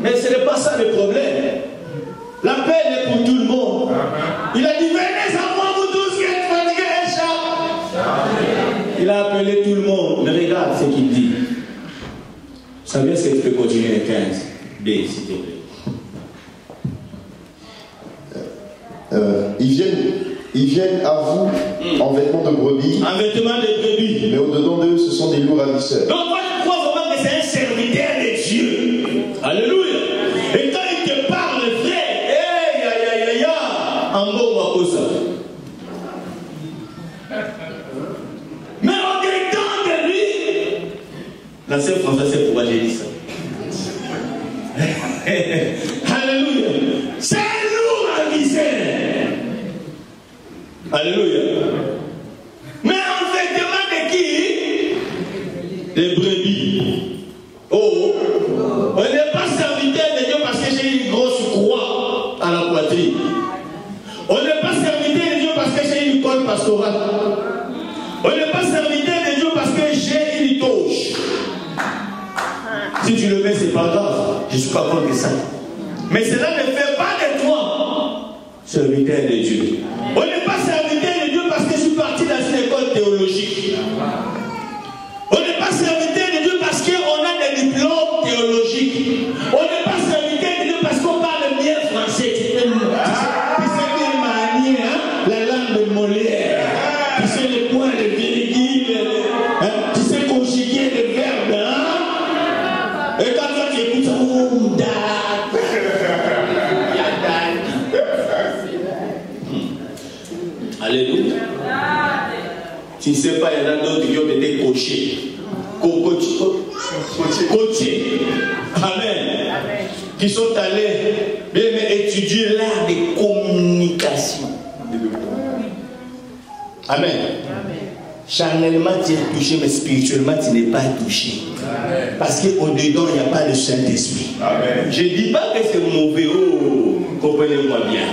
Mais ce n'est pas ça le problème. L'appel est pour tout le monde. Il a dit, venez à moi, vous tous qui êtes fatigués et chargés. Il a appelé tout le monde. Mais regarde ce qu'il dit. Vous savez ce que je peux continuer le 15 B, s'il te plaît. Ils viennent à vous en vêtements de brebis. En vêtements de brebis. Mais au-dedans d'eux, ce sont des loups ravisseurs. Donc moi je crois vraiment que c'est un serviteur de Dieu. Alléluia. Et quand il te parle, frère, en bon ou à ça. Mais en dedans de lui, la sœur Françoise sait pourquoi j'ai dit ça. Alléluia. C'est lourd à viser. Alléluia. Mais en vêtement de qui? Des brebis. Oh. On n'est pas serviteur de Dieu parce que j'ai une grosse croix à la poitrine. On n'est pas serviteur de Dieu parce que j'ai une école pastorale. On n'est pas serviteur de Dieu parce que j'ai une touche. Si tu le mets, c'est pas grave. Je ne suis pas contre ça. Mais cela ne fait pas de toi serviteur de Dieu. On n'est pas serviteur de Dieu parce que je suis parti dans une école théologique. On n'est pas serviteur de Dieu parce qu'on a des diplômes théologiques. On n'est pas serviteur de Dieu parce qu'on parle bien français. Tu sais bien manier, hein? La langue de Molière. Tu sais les points de virgule. Hein? Tu sais conjuguer les verbes. Hein? Et quand toi tu écoutes ça, alléluia. Tu ne sais pas, il y en a d'autres qui ont été coachés. Coachés. Amen. Qui sont allés bien étudier l'art de communication. Amen. Charnellement, tu es touché, mais spirituellement, tu n'es pas touché. Parce qu'au-dedans, il n'y a pas de Saint-Esprit. Je ne dis pas que c'est mauvais. Oh, comprenez-moi bien.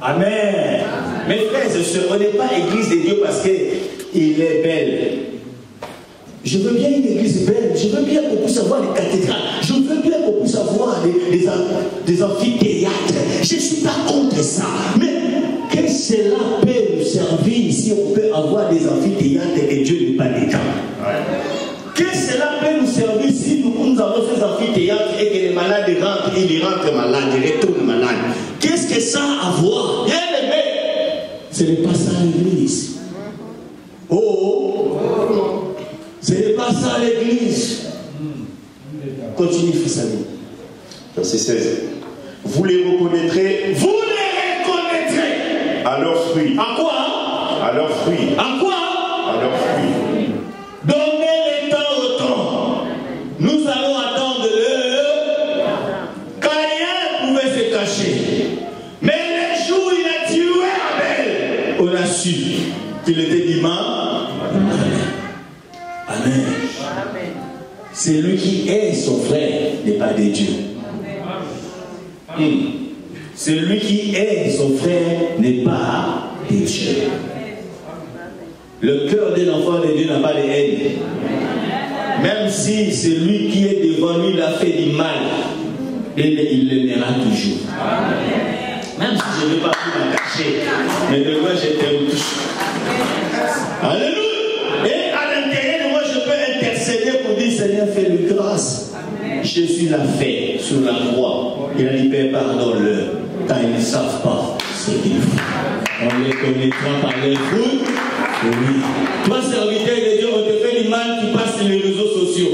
Amen. Mes frères et sœurs, on n'est pas église de Dieu parce qu'il est belle. Je veux bien une église belle. Je veux bien qu'on puisse avoir des cathédrales. Je veux bien qu'on puisse avoir des amphithéâtres. Je ne suis pas contre ça. Mais que cela peut nous servir si on peut avoir des amphithéâtres et Dieu n'est pas dedans? Que cela peut nous servir si nous avons ces amphithéâtres et que les malades rentrent, ils rentrent malades, ils retournent malades? Qu'est-ce que ça a à voir? Bien aimé, ce n'est pas ça l'église. Oh, ce n'est pas ça l'église. Continue, fils ami. Verset 16. Vous les reconnaîtrez. Vous les reconnaîtrez. À leurs fruits. À quoi? À leurs fruits. À quoi? À leurs fruits. Donnez le temps au temps. Nous allons attendre le. Caïn pouvait se cacher. Mais le jour où il a tué Abel, on a su qu'il était dimanche. Amen. Celui qui est son frère n'est pas de Dieu. Celui qui est son frère n'est pas de Dieu. Le cœur d'un enfant de Dieu n'a pas de haine. Même si celui qui est devant lui l'a fait du mal, il l'aimera toujours. Même si je ne vais pas plus m'en cacher, mais de moi je t'aime toujours. Alléluia. Et à l'intérieur de moi je peux intercéder pour dire Seigneur, fais-le grâce. Jésus l'a fait sur la croix. Il a dit Père, pardonne-leur, car ils ne savent pas ce qu'ils font. On les connaîtra par les fruits. Oui. Toi, serviteur de Dieu, on te fait du mal, tu passes sur les réseaux sociaux.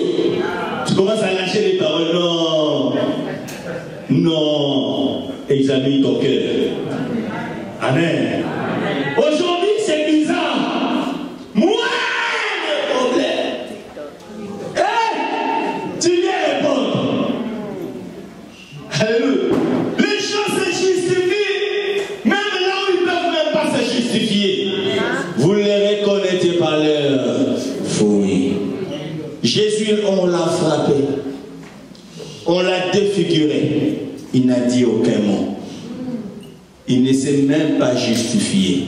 Tu commences à lâcher les paroles. Non. Non. Examine ton cœur. Amen. Aujourd'hui, c'est bizarre. Moi, le problème. Tu viens répondre. Alléluia. Les gens se justifient. Même là où ils ne peuvent même pas se justifier. Vous les reconnaissez par leur fruit. Jésus, on l'a frappé. On l'a défiguré. Il n'a dit aucun mot. Il ne s'est même pas justifié.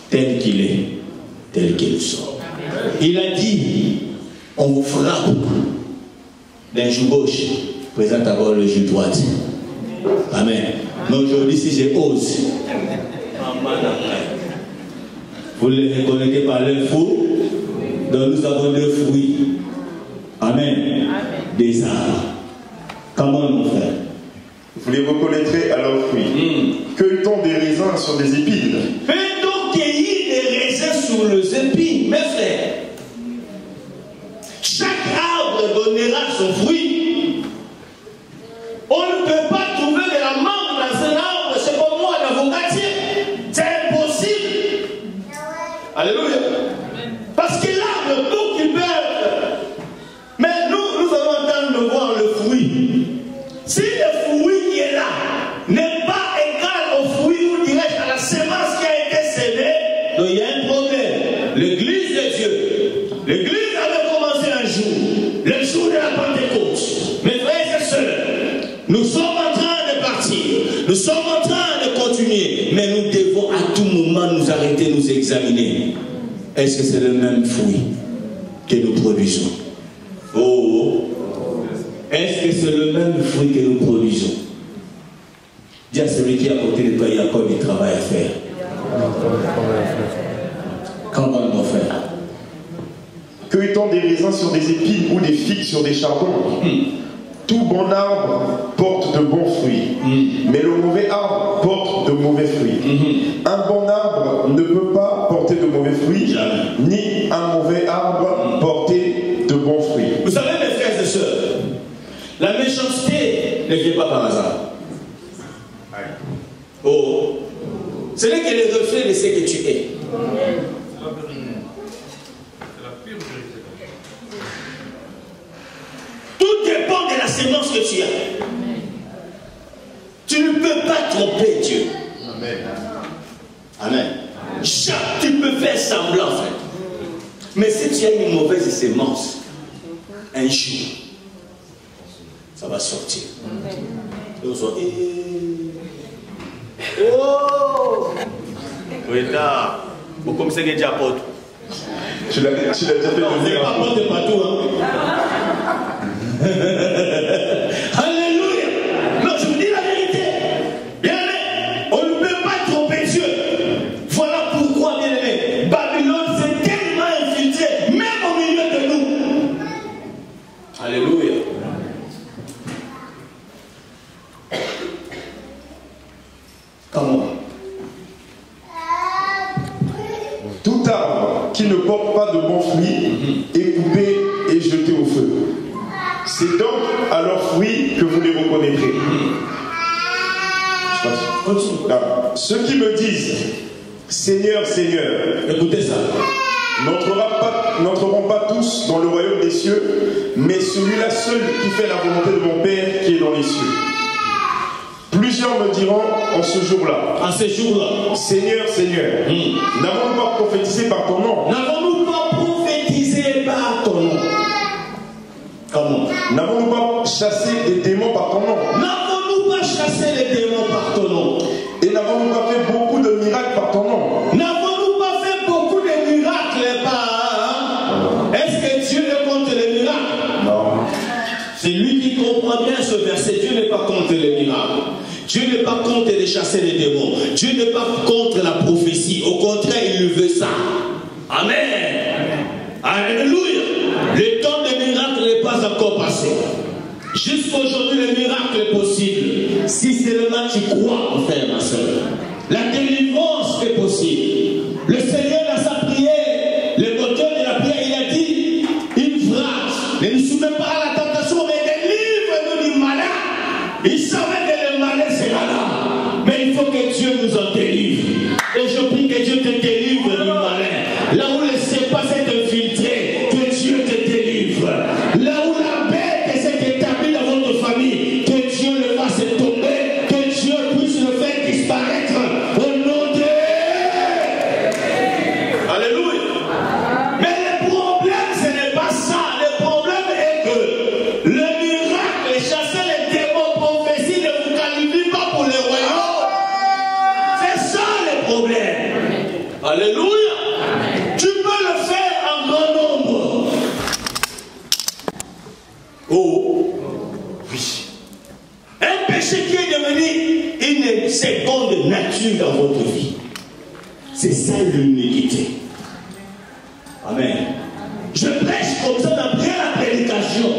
Tel qu'il est, tel qu'il sort. Il a dit, on vous frappe d'un joue gauche. Présente d'abord le joue droite. Amen. Mais aujourd'hui, si je ose, vous les reconnaissez par leurs fruits. Donc nous avons deux fruits. Amen. Des arbres. Comment, mon frère? Vous les reconnaîtrez à leurs fruits. Cueille-t-on des raisins sur des épines? Fait-on cueillir des raisins sur les épines, mes frères? Chaque arbre donnera son fruit. On ne peut pas trouver de la mangue dans un arbre, c'est comme moi dans vos quartiers. C'est impossible. Alléluia. Parce que l'arbre, tout qu'il peut être. Mais nous allons attendre de voir le fruit. Si le fruit qui est là n'est pas égal au fruit, ou dirais-je à la semence qui a été semée, donc il y a un problème. L'église de Dieu, l'église avait commencé un jour, le jour de la Pentecôte. Mes frères et sœurs, nous sommes en train de partir, nous sommes en train de continuer, mais nous devons à tout moment nous arrêter, nous examiner. est-ce que c'est le même fruit que nous produisons? Oh, est-ce que c'est le même fruit que nous produisons? Dis à celui qui est à côté de toi, il y a encore du travail à faire. Comment on doit faire? Cueillant des raisins sur des épines ou des figues sur des charbons. Tout bon arbre porte de bons fruits, mais le mauvais arbre porte de mauvais fruits. Un bon arbre ne peut pas porter de mauvais fruits, ni un mauvais arbre porter de bons fruits. Vous savez, mes frères et sœurs, la méchanceté ne vient pas par hasard. Oh, ce n'est que le reflet de ce que tu es. Tout dépend de la sémence que tu as. Tu ne peux pas tromper Dieu. Amen. Amen. Tu peux faire semblant, en fait. Mais si tu as une mauvaise sémence, un jour, ça va sortir. Et on se dit, oh! Oui, là. Vous comme c'est que tu apportes. Tu l'as déjà fait devenir. Pas porte partout, hein. Alléluia. Non, je vous dis la vérité. Bien aimé, on ne peut pas tromper Dieu. Voilà pourquoi, bien aimé, Babylone s'est tellement infiltrée, même au milieu de nous. Alléluia. Comment? Tout arbre qui ne porte pas de bons fruits est coupé et jeté au feu. C'est donc à leurs fruits que vous les reconnaîtrez. Ceux qui me disent Seigneur, Seigneur, écoutez ça, n'entreront pas tous dans le royaume des cieux, mais celui-là seul qui fait la volonté de mon Père qui est dans les cieux. Plusieurs me diront en ce jour-là, Seigneur, Seigneur, n'avons-nous pas prophétisé par ton nom? N'avons-nous pas prophétisé par ton nom? Comment? N'avons-nous pas chassé des démons par ton nom? N'avons-nous pas chassé les démons par ton nom? Et n'avons-nous pas fait beaucoup de miracles par ton nom? N'avons-nous pas fait beaucoup de miracles par... Est-ce que Dieu est contre les miracles? Non. C'est lui qui comprend bien ce verset. Dieu n'est pas contre les miracles. Dieu n'est pas contre de chasser les démons. Dieu n'est pas contre la prophétie. Au contraire, il veut ça. Amen. Alléluia. Le temps des miracles n'est pas encore passé. Jusqu'à aujourd'hui, le miracle est possible. Si seulement tu crois, mon frère, ma soeur. La délivrance est possible. Le Seigneur, dans sa prière, le moteur de la prière, il a dit une phrase. Ne nous soumets pas à la tentation, mais délivre-nous du malin. Il savait que le malin sera là. Mais il faut que Dieu nous en délivre. Et je prie que Dieu te délivre du malin. Là où le sépas s'est infiltré, que Dieu te délivre. Là où la bête s'est établie dans votre famille, que Dieu le fasse tomber, que Dieu puisse le faire disparaître. Au nom de... Alléluia. Mais le problème, ce n'est pas ça. Le problème est que le miracle, chasser les démons, prophétie, ne vous qualifie pas pour le royaume. C'est ça le problème. Alléluia. Tu peux le faire en grand nombre. Oh, oui. Un péché qui est devenu une seconde nature dans votre vie. C'est ça l'iniquité. Amen. Je prêche comme ça d'après la prédication.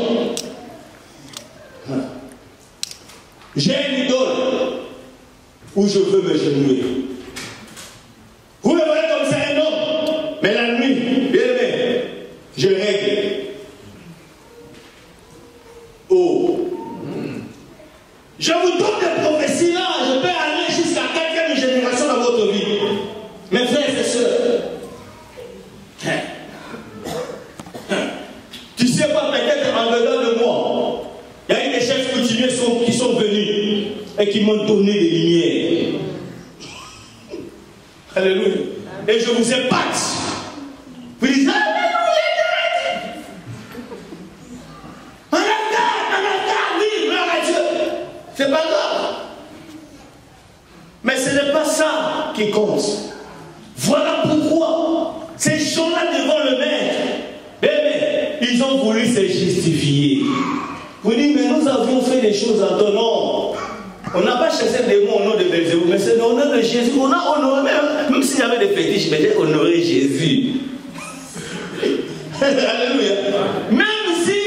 J'ai une idole où je veux me genouiller. Vous me voyez comme ça un homme, mais la nuit, bien aimé, je règle. Oh. Je vous donne des prophéties là, je peux aller jusqu'à 4e génération dans votre vie. Mes frères et sœurs. Tu sais pas, peut-être en dedans de moi, il y a eu des chefs coutumiers qui sont venus et qui m'ont donné des lumières. Alléluia. Et je vous ai battu. Vous dites Alléluia. En Afghan, oui, gloire à Dieu. C'est pas grave. Mais ce n'est pas ça qui compte. Voilà pourquoi ces gens-là choses en ton nom. On n'a pas chassé des démons au nom de Belzébuth, mais c'est au nom de Jésus. On a honoré, même si j'avais des fétiches, mais j'ai honoré Jésus. Alléluia. Même si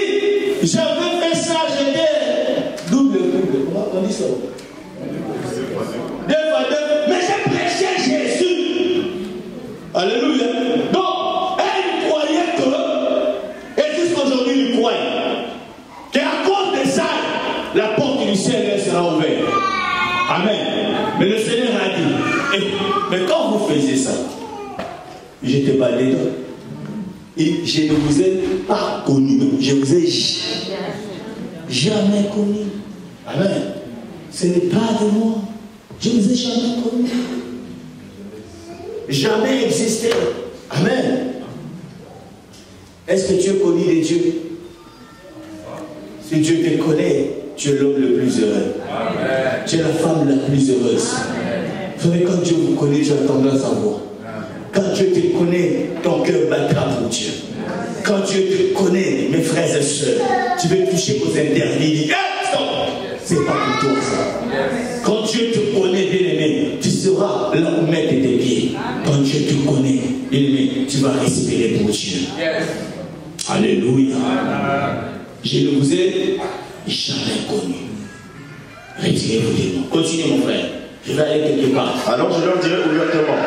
j'avais fait ça, j'étais double. Comment on dit ça? Mais j'ai prêché Jésus. Alléluia. Donc, elle croyait que, et jusqu'aujourd'hui, il croit, qu'à cause de ça, la porte du ciel sera ouverte. Amen. Mais le Seigneur a dit, mais quand vous faisiez ça, j'étais pas dedans. Et je ne vous ai pas connu. Je ne vous ai jamais connu. Amen. Ce n'est pas de moi. Je ne vous ai jamais connu. Jamais existé. Amen. Est-ce que tu es connu de Dieu? Si Dieu te connaît, tu es l'homme le plus heureux. Amen. Tu es la femme la plus heureuse. Vous savez, quand Dieu vous connaît, tu as tendance à voir. Quand Dieu te connaît, ton cœur battra pour Dieu. Quand Dieu te connaît, mes frères et sœurs, tu veux toucher aux interdits. Stop! C'est pas pour toi ça. Quand Dieu te connaît, bien-aimé, tu seras là où mettre tes pieds. Quand Dieu te connaît, bien-aimé, tu vas respirer pour Dieu. Alléluia. Je ne vous ai jamais connu. Retirez-vous de moi. Continuez, mon frère. Je vais aller quelque part. Alors je leur dirai ouvertement,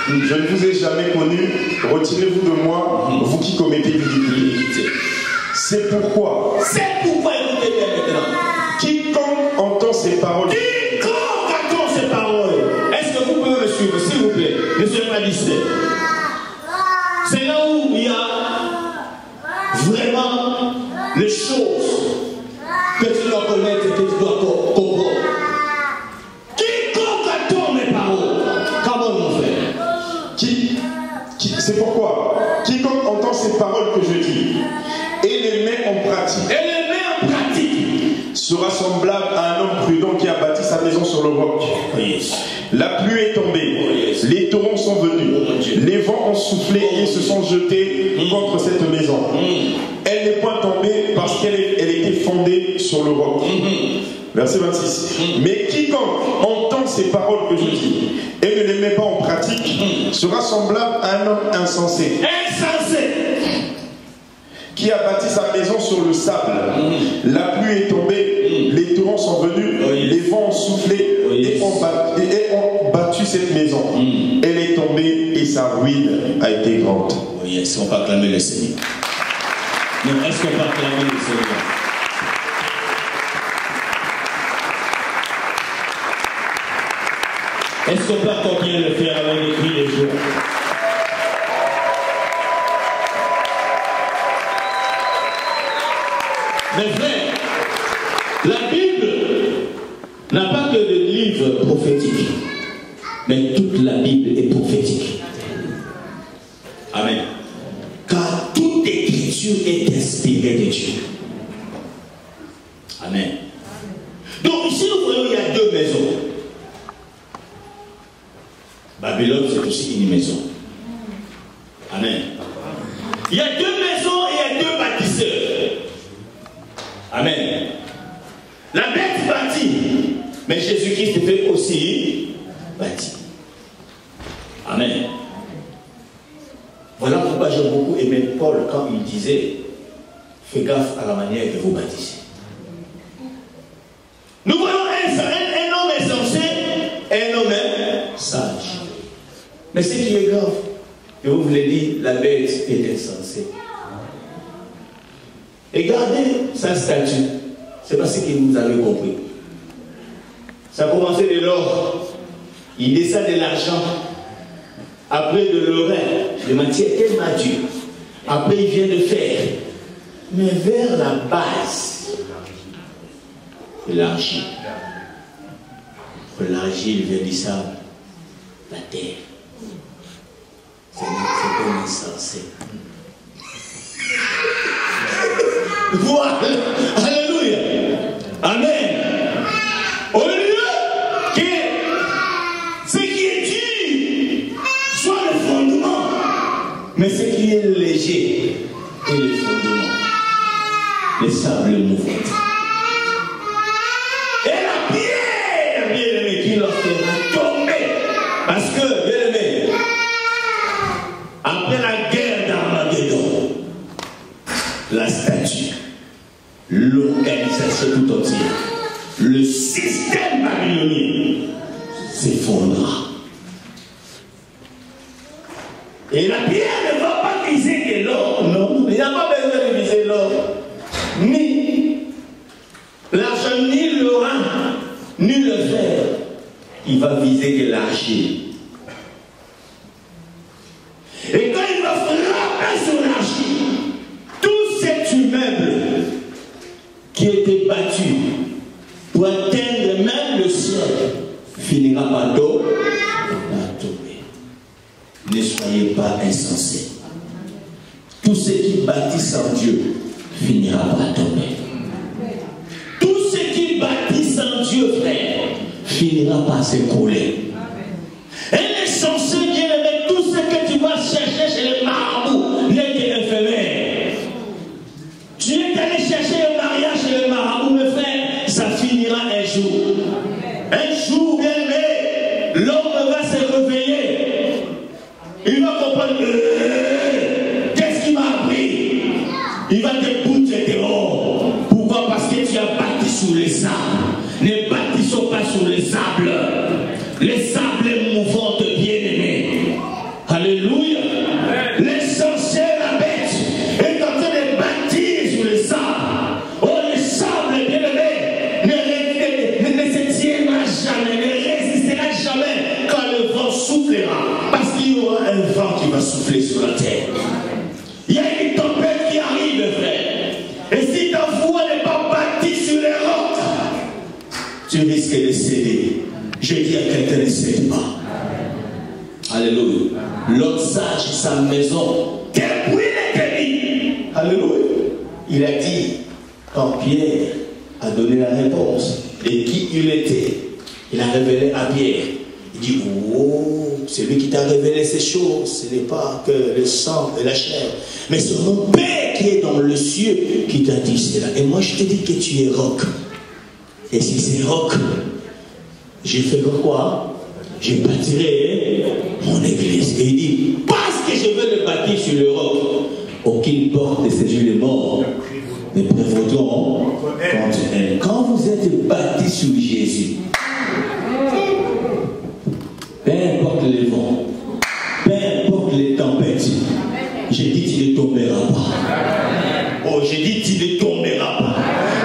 je ne vous ai jamais connu, retirez-vous de moi, vous qui commettez l'iniquité. C'est pourquoi, écoutez bien maintenant. Quiconque entend ces paroles, est-ce que vous pouvez me suivre, s'il vous plaît? Ne soyez pas distrait. C'est là où il y a vraiment les choses que tu dois connaître et que tu dois comprendre. Quiconque attend mes paroles, comment mon frère? C'est pourquoi, quiconque entend ces paroles que je dis et les met en pratique, sera semblable à un homme prudent qui a bâti sa maison sur le roc. Oh yes. La pluie est tombée, oh yes. Les torrents sont venus, les vents ont soufflé et se sont jetés contre cette maison. Elle n'est point tombée parce qu'elle était fondée sur le roc. Verset 26. Mais quiconque entend ces paroles que je dis et ne les met pas en pratique sera semblable à un homme insensé. Qui a bâti sa maison sur le sable. La pluie est tombée, les torrents sont venus, les vents ont soufflé et ont battu cette maison. Elle est tombée et sa ruine a été grande. Oui, est-ce qu'on peut acclamer le Seigneur? Non, est-ce qu'on peut acclamer le Seigneur? Est-ce qu'on peut continuer de le faire avec les cris des jours? Mes frères, la Bible n'a pas que des livres prophétiques, mais toute la Bible est prophétique. Amen. Car toute écriture est inspirée de Dieu. Amen. Donc ici nous voyons il y a deux maisons. Babylone c'est aussi une maison. Amen. Il y a deux maisons et il y a deux bâtisseurs. Amen. La bête bâtit, mais Jésus-Christ fait aussi bâtir. Amen. Voilà pourquoi j'ai beaucoup aimé Paul quand il disait fais gaffe à la manière que vous bâtissez. Nous voyons un homme insensé et un homme sage. Mais ce qui est grave, je vous l'ai dit, la bête est insensée. Et gardez sa statue. C'est parce que vous avez compris. Ça a commencé de l'or. Il descend de l'argent. Après de l'oreille, de matière tellement dure. Après il vient de fer. Mais vers la base, de l'argile. L'argile vient du sable. La terre. C'est comme insensé. Voilà. Alléluia. Amen. Au lieu que ce qui est dur soit le fondement, mais ce qui est léger est le fondement. Les sables mouvants. après la guerre d'Armageddon, la statue, l'organisation tout entière, le système babylonien s'effondra. Et la pierre ne va pas viser que l'or. Non, il n'y a pas besoin de viser l'or. Ni l'argent, ni le rein, ni le fer. Il va viser que l'argile. Et quand il va frapper sur l'argile, tout cet immeuble qui était battu pour atteindre même le ciel finira par tomber. Ne soyez pas insensés. Tout ce qui bâtissent en Dieu finira par tomber. Tout ce qui bâtissent en Dieu, frère, finira par s'écrouler. Et l'essentiel, bien aimé, tout ce que tu vas chercher chez les marabouts n'est qu'éphémère. Tu es allé chercher un mariage chez les marabouts, mes frères, ça finira un jour. Un jour, bien aimé, l'homme va se réveiller. Il va comprendre qu'est-ce qui m'a appris. Il va te bouter dehors. Pourquoi? Parce que tu as bâti sur les sables. Ne bâtissons pas sur les sables. Les sables mouvants de bien-aimés. Alléluia. L'essentiel, la bête, est en train de bâtir sur les sables. Oh, les sables bien-aimés ne se tiendra jamais, ne résistera jamais quand le vent soufflera. Parce qu'il y aura un vent qui va souffler sur la terre. Il y a une tempête qui arrive, frère. Et si ta foi n'est pas bâtie sur les rocs, tu risques de céder. Je dis à quelqu'un, ne cède pas. Alléluia. L'autre sage, sa maison, depuis l'éternité. Alléluia. Il a dit, quand Pierre a donné la réponse, et qui il était, il a révélé à Pierre. Il dit, oh, c'est lui qui t'a révélé ces choses. Ce n'est pas que le sang et la chair, mais c'est mon Père qui est dans le ciel qui t'a dit cela. Et moi, je te dis que tu es roc. Et si c'est roc, j'ai fait quoi? Je bâtirai mon église. Et il dit, parce que je veux le bâtir sur le roc, aucune porte ne séduit les morts. Ne prévaudront contre elle. Quand vous êtes bâtis sur Jésus, peu importe les vents, peu importe les tempêtes, j'ai dit tu ne tomberas pas. Oh, j'ai dit tu ne tomberas pas.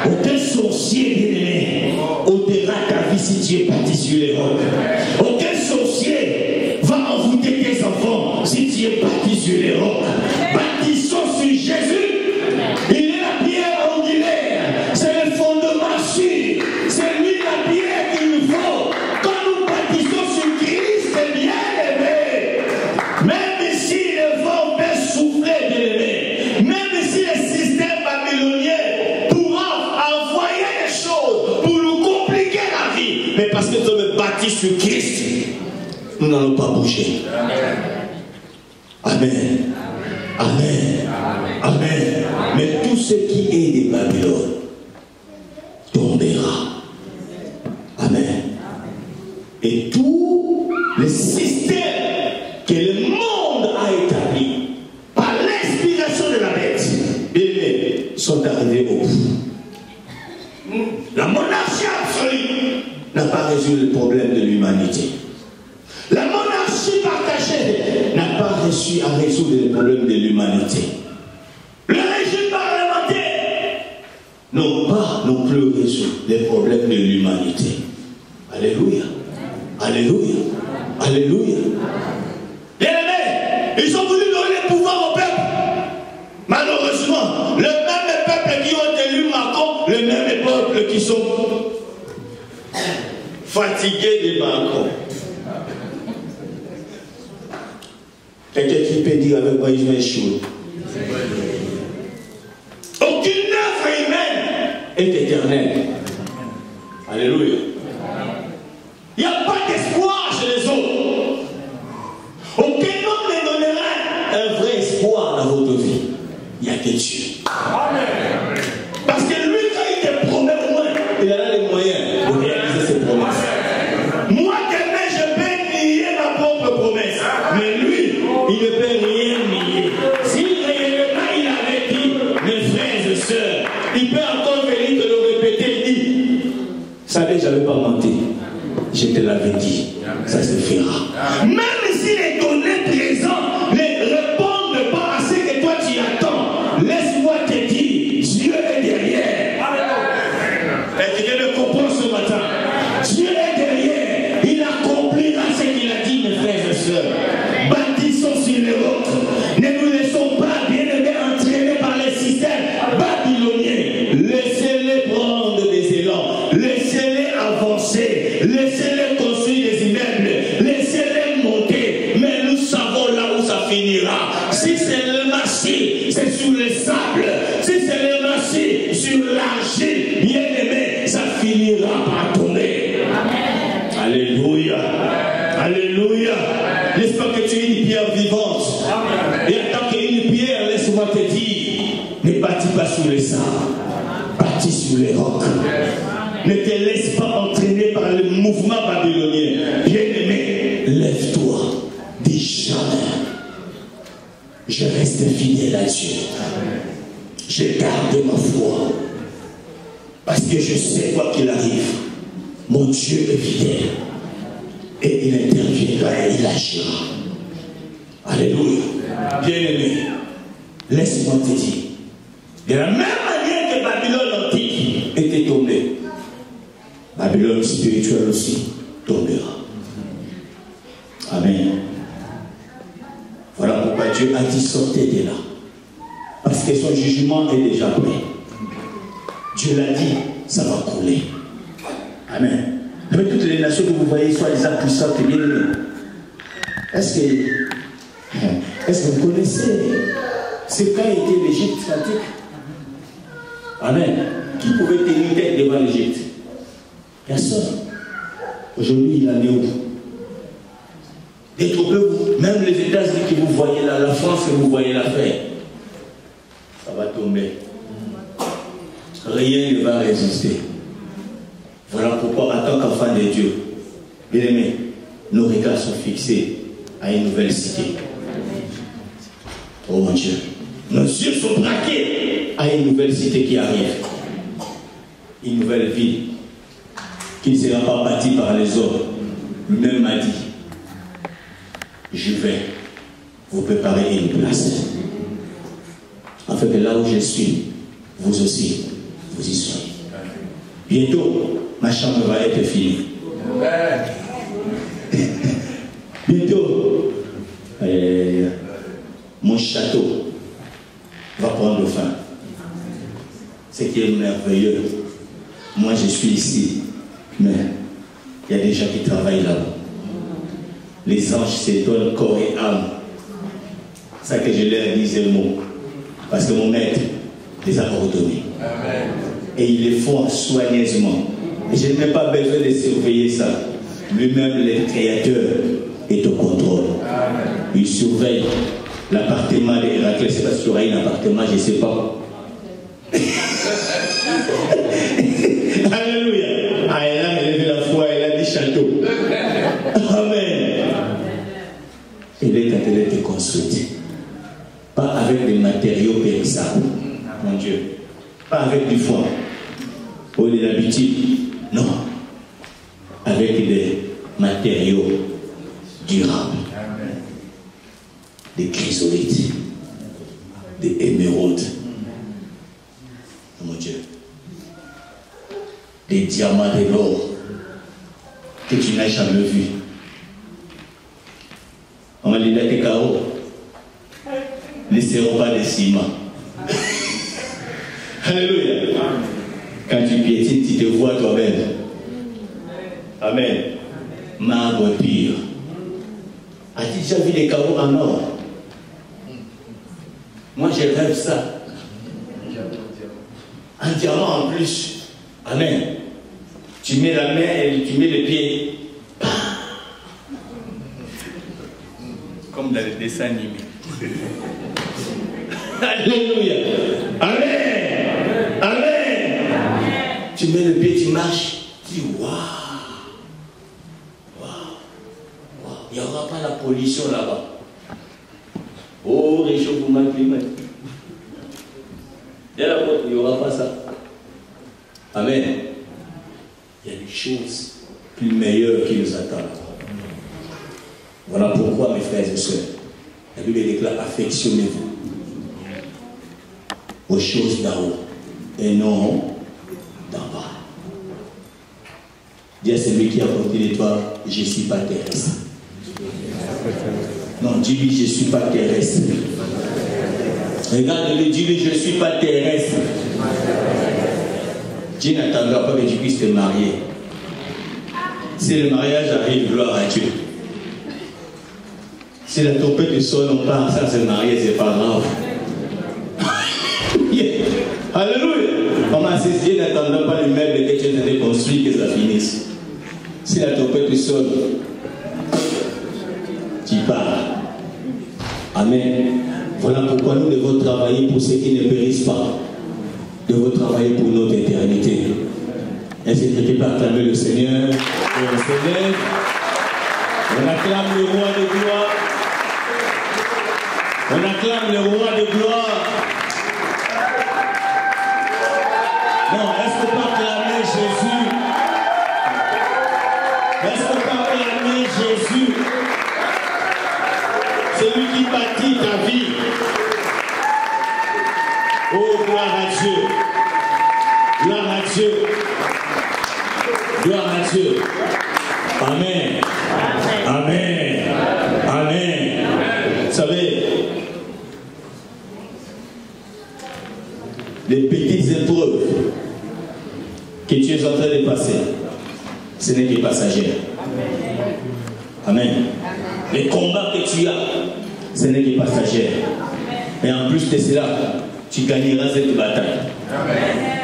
Aucun sorcier bien-aimé ôtera ta vie si tu es bâti sur les rocs. Aucun sorcier va envoûter tes enfants si tu es bâti sur les rocs. Bâtissons sur Jésus. Il est la pierre angulaire. C'est le fondement sûr. C'est lui la pierre qu'il nous faut. Quand nous bâtissons sur Christ, c'est bien aimé. Même si le vent peut souffler, bien aimé. Même si le système babylonien pourra envoyer des choses pour nous compliquer la vie. Mais parce que nous sommes bâtis sur Christ, nous n'allons pas bouger. Amen. Amen. Amen. Mais tout ce qui est de Babylone tombera. Amen. Et tout le système que le monde a établi par l'inspiration de la bête, bien-aimés, sont arrivés au bout. La monarchie absolue n'a pas résolu le problème de l'humanité. La monarchie partagée n'a pas réussi à résoudre le problème de l'humanité. Le régime parlementaire n'a pas non plus résolu les problèmes de l'humanité. Alléluia. Alléluia. Alléluia. Bien-aimés, ils ont voulu donner le pouvoir au peuple. Malheureusement, le même peuple qui ont élu Macron, le même peuple qui sont fatigués de Macron. Quelqu'un qui peut dire avec moi, je vais échouer. Aucune œuvre humaine est éternelle. Alléluia. Il n'y a pas d'espoir chez les autres. Aucun homme ne donnera un vrai espoir dans votre vie. Il n'y a que Dieu. Amen. Parce que lui, quand il te promet au moins, il a les moyens pour réaliser ses promesses. Moi, demain, je peux nier ma propre promesse. Mais lui, il ne peut rien nier. Je te l'avais dit, ça se fera. Même si les données présentes ne répondent pas à ce que toi tu attends, laisse-moi te dire, Dieu est derrière. Et quelqu'un le comprend ce matin. Dieu est derrière. Il accomplira ce qu'il a dit, mes frères et sœurs. Bâtissons sur les rocs. Ne nous laissons pas, bien-aimés, entraîner par les systèmes babyloniens. Laissez-les prendre des élans. Laissez-les avancer. Laissez-les construire des immeubles. Laissez-les monter. Mais nous savons là où ça finira. Si c'est le marché, c'est sur le sable. Si c'est le marché, sur l'argile, bien aimé, ça finira par tomber. Amen. Alléluia. Alléluia. N'est-ce pas que tu es une pierre vivante? Amen. Et en tant qu'une pierre, laisse-moi te dire, ne bâtis pas sur le sable. Bâtis sur les rocs. Ne te laisse pas entraîner par le mouvement babylonien. Bien-aimé, lève-toi. Dis jamais. Je reste fidèle à Dieu. Je garde ma foi. Parce que je sais quoi qu'il arrive. Mon Dieu est fidèle. Et il interviendra et il agira. Alléluia. Bien-aimé, laisse-moi te dire. De la même manière que Babylone antique était tombée, Babylone spirituelle aussi tombera. Amen. Voilà pourquoi Dieu a dit sortez de là. Parce que son jugement est déjà prêt. Dieu l'a dit, ça va couler. Amen. Mais toutes les nations que vous voyez, soi-disant puissantes et bien-aimées, est-ce que vous connaissez ce qu'a été l'Égypte antique? Amen. Qui pouvait tenir tête devant l'Égypte? Personne. Aujourd'hui, il en est où? Détrompez-vous. Même les États-Unis que vous voyez là, la France que vous voyez là faire, ça va tomber. Rien ne va résister. Voilà pourquoi, en tant qu'enfant de Dieu, bien aimé, nos regards sont fixés à une nouvelle cité. Oh mon Dieu. Nos yeux sont braqués à une nouvelle cité qui arrive. Une nouvelle ville qui ne sera pas bâtie par les hommes. Lui-même m'a dit, je vais vous préparer une place. Afin que là où je suis, vous aussi, vous y soyez. Bientôt, ma chambre va être finie. Bientôt, mon château va prendre fin. Ce qui est merveilleux. Moi, je suis ici, mais il y a des gens qui travaillent là-bas. Les anges s'étonnent corps et âme. C'est ça que je leur disais le mot. Parce que mon maître les a ordonnés. Amen. Et ils les font soigneusement. Et je n'ai pas besoin de surveiller ça. Lui-même, le Créateur, est au contrôle. Amen. Il surveille l'appartement d'Héraclès. C'est parce qu'il y aura un appartement, je ne sais pas. Alléluia. Ah, elle a élevé la foi, elle a dit château. Amen. Elle est en train d'être construite. Pas avec des matériaux périssables, mon Dieu. Pas avec du foin ou de l'habitude. Non. Avec des matériaux durables. Des chrysolites. Des émeraudes. Mon Dieu. Des diamants de l'or que tu n'as jamais vu. On m'a dit là tes carreaux ne seront pas de ciment. Alléluia. Quand tu piétines, tu te vois toi-même. Amen. Marbre pur. As-tu déjà vu des carreaux en or? Moi, je rêve ça. Un diamant en plus. Amen. Tu mets la main et tu mets le pied. Comme dans le dessin animé. Alléluia. Amen. Amen. Tu mets le pied, tu marches. Tu dis waouh. Waouh. Waouh. Il n'y aura pas la pollution là-bas. Oh, réchauffement climatique. Dès la porte, il n'y aura pas ça. Amen. Il y a des choses que plus meilleur qui nous attend. Voilà pourquoi, mes frères et sœurs, la Bible déclare: affectionnez-vous aux choses d'en haut et non d'en bas. Dis à celui qui est à côté de toi: je ne suis pas terrestre. Non, dis-lui: je ne suis pas terrestre. Regarde-le, dis-lui: je ne suis pas terrestre. Dieu n'attendra pas que tu puisses te marier. Si le mariage arrive, gloire à Dieu. Si la tempête sonne, on part sans se marier, c'est pas grave. Yeah. Alléluia. Comment c'est Dieu n'attendra pas le meuble que tu as été construit que ça finisse. Si la tempête sonne, tu pars. Amen. Voilà pourquoi nous devons travailler pour ceux qui ne périssent pas. Nous devons travailler pour notre éternité. Est-ce que tu peux acclamer le Seigneur? On se lève. On acclame le roi de gloire. On acclame le roi de gloire. Non, est-ce qu'on peut acclamer Jésus? Est-ce qu'on peut acclamer Jésus? Celui qui bâtit ta vie. Oh, gloire à Dieu. Gloire à Dieu. Gloire à Dieu. Amen. Amen. Amen. Vous savez, les petites épreuves que tu es en train de passer, ce n'est que passager. Amen. Les combats que tu as, ce n'est que passager. Et en plus de cela, tu gagneras cette bataille. Amen.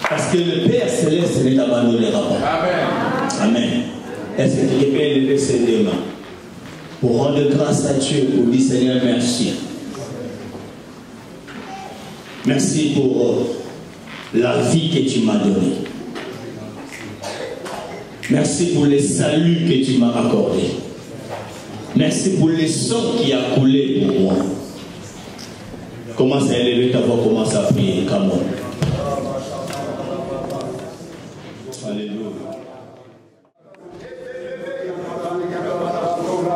Parce que le Père Céleste ne t'abandonnera pas. Amen. Amen. Est-ce que tu peux lever ses deux mains pour rendre grâce à Dieu, pour dire: Seigneur, merci. Merci pour la vie que tu m'as donnée. Merci pour le salut que tu m'as accordé. Merci pour le sang qui a coulé pour moi. Commence à élever ta voix, commence à prier. Come on. Alléluia.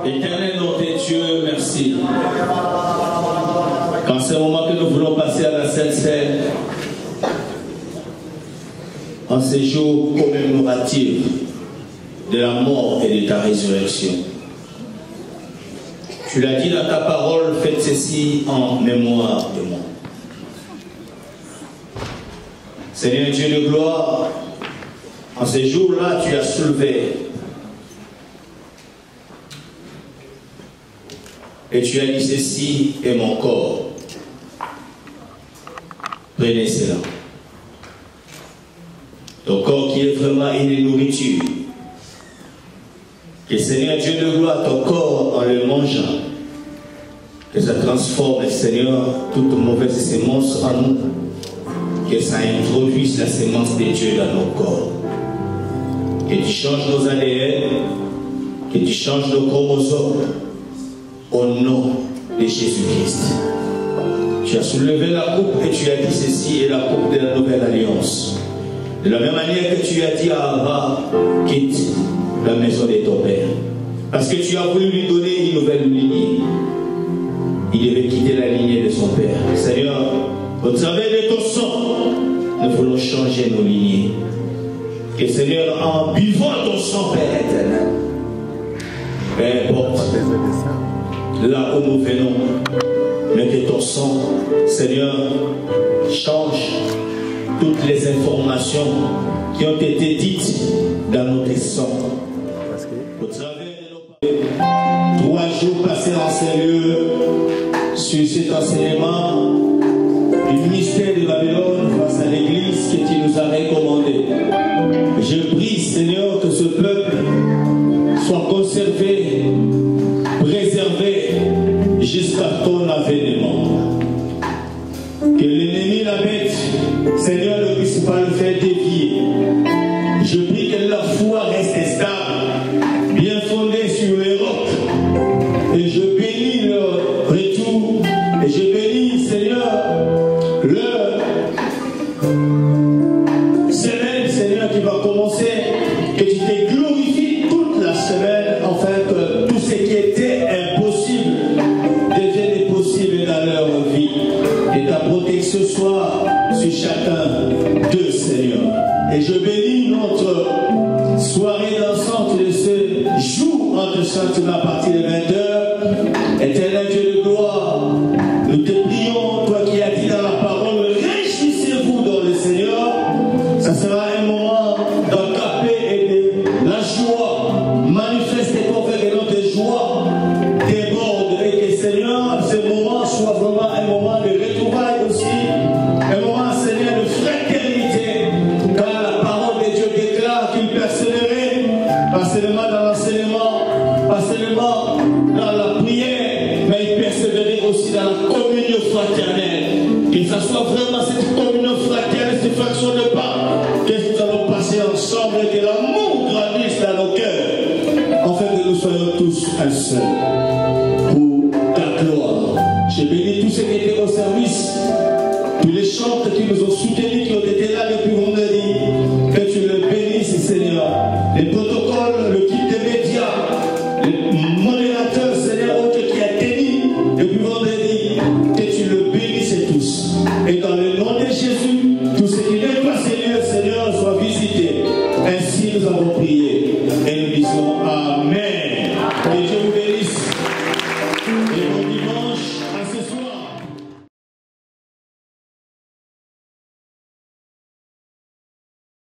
Éternel notre Dieu, merci. Quand c'est le moment que nous voulons passer à la Sainte Seine, en ce jour commémoratif de la mort et de ta résurrection, tu l'as dit dans ta parole: faites ceci en mémoire de moi. Seigneur Dieu de gloire, en ce jour-là, tu as soulevé et tu as dit: ceci est mon corps. Prenez cela. Ton corps qui est vraiment une nourriture. Que Seigneur Dieu de gloire, ton corps en le mangeant, que ça transforme, Seigneur, toute mauvaise sémence en nous. Que ça introduise la sémence de Dieu dans nos corps. Que tu changes nos ADN, que tu changes nos chromosomes au nom de Jésus-Christ. Tu as soulevé la coupe et tu as dit: ceci est la coupe de la nouvelle alliance. De la même manière que tu as dit à Ava: quitte la maison de ton père. Parce que tu as voulu lui donner une nouvelle lignée. Il devait quitter la lignée de son père. Seigneur, au travers de ton sang, nous voulons changer nos lignées. Que Seigneur, en buvant ton sang, Père éternel, peu importe là où nous venons, mais que ton sang, Seigneur, change toutes les informations qui ont été dites dans notre sang. Au travers de nos 3 jours passés en ces lieux, sur cet enseignement du ministère de Babylone face à l'église que tu nous as recommandé. Je prie, Seigneur, que ce peuple soit conservé, préservé jusqu'à ton avènement. Que l'ennemi, la bête, Seigneur, ne puisse pas le faire dévier. Je prie que la foi reste stable, bien fondée sur les rocs. Et je bénis leur retour. Et je bénis, Seigneur, leur semaine, Seigneur, qui va commencer. Que tu t'éclaires dans leur vie. Et ta protection soit sur chacun d'eux, Seigneur. Et je bénis notre soirée dansante de ce jour entre chantement à partir de 20h. Éternel Dieu de gloire, nous te prions, toi qui as dit dans la parole, réjouissez-vous dans le Seigneur. Ça sera un moment d'agape et de la joie. Manifestez-toi que notre joie déborde et que Seigneur, ce moment soit vraiment un moment de retrouvailles aussi, un moment, Seigneur, de fraternité, car la parole de Dieu déclare qu'il persévérait, pas seulement dans l'enseignement, pas seulement dans la prière, mais il persévérait aussi dans la communion fraternelle. Que ça soit vraiment cette communion fraternelle, cette fraction de pas, que nous allons passer ensemble et que l'amour grandisse dans nos cœurs, afin que nous soyons tous un seul. Pour ta gloire. Je bénis tous ceux qui étaient au service, tous les chants qui nous ont soutenus, qui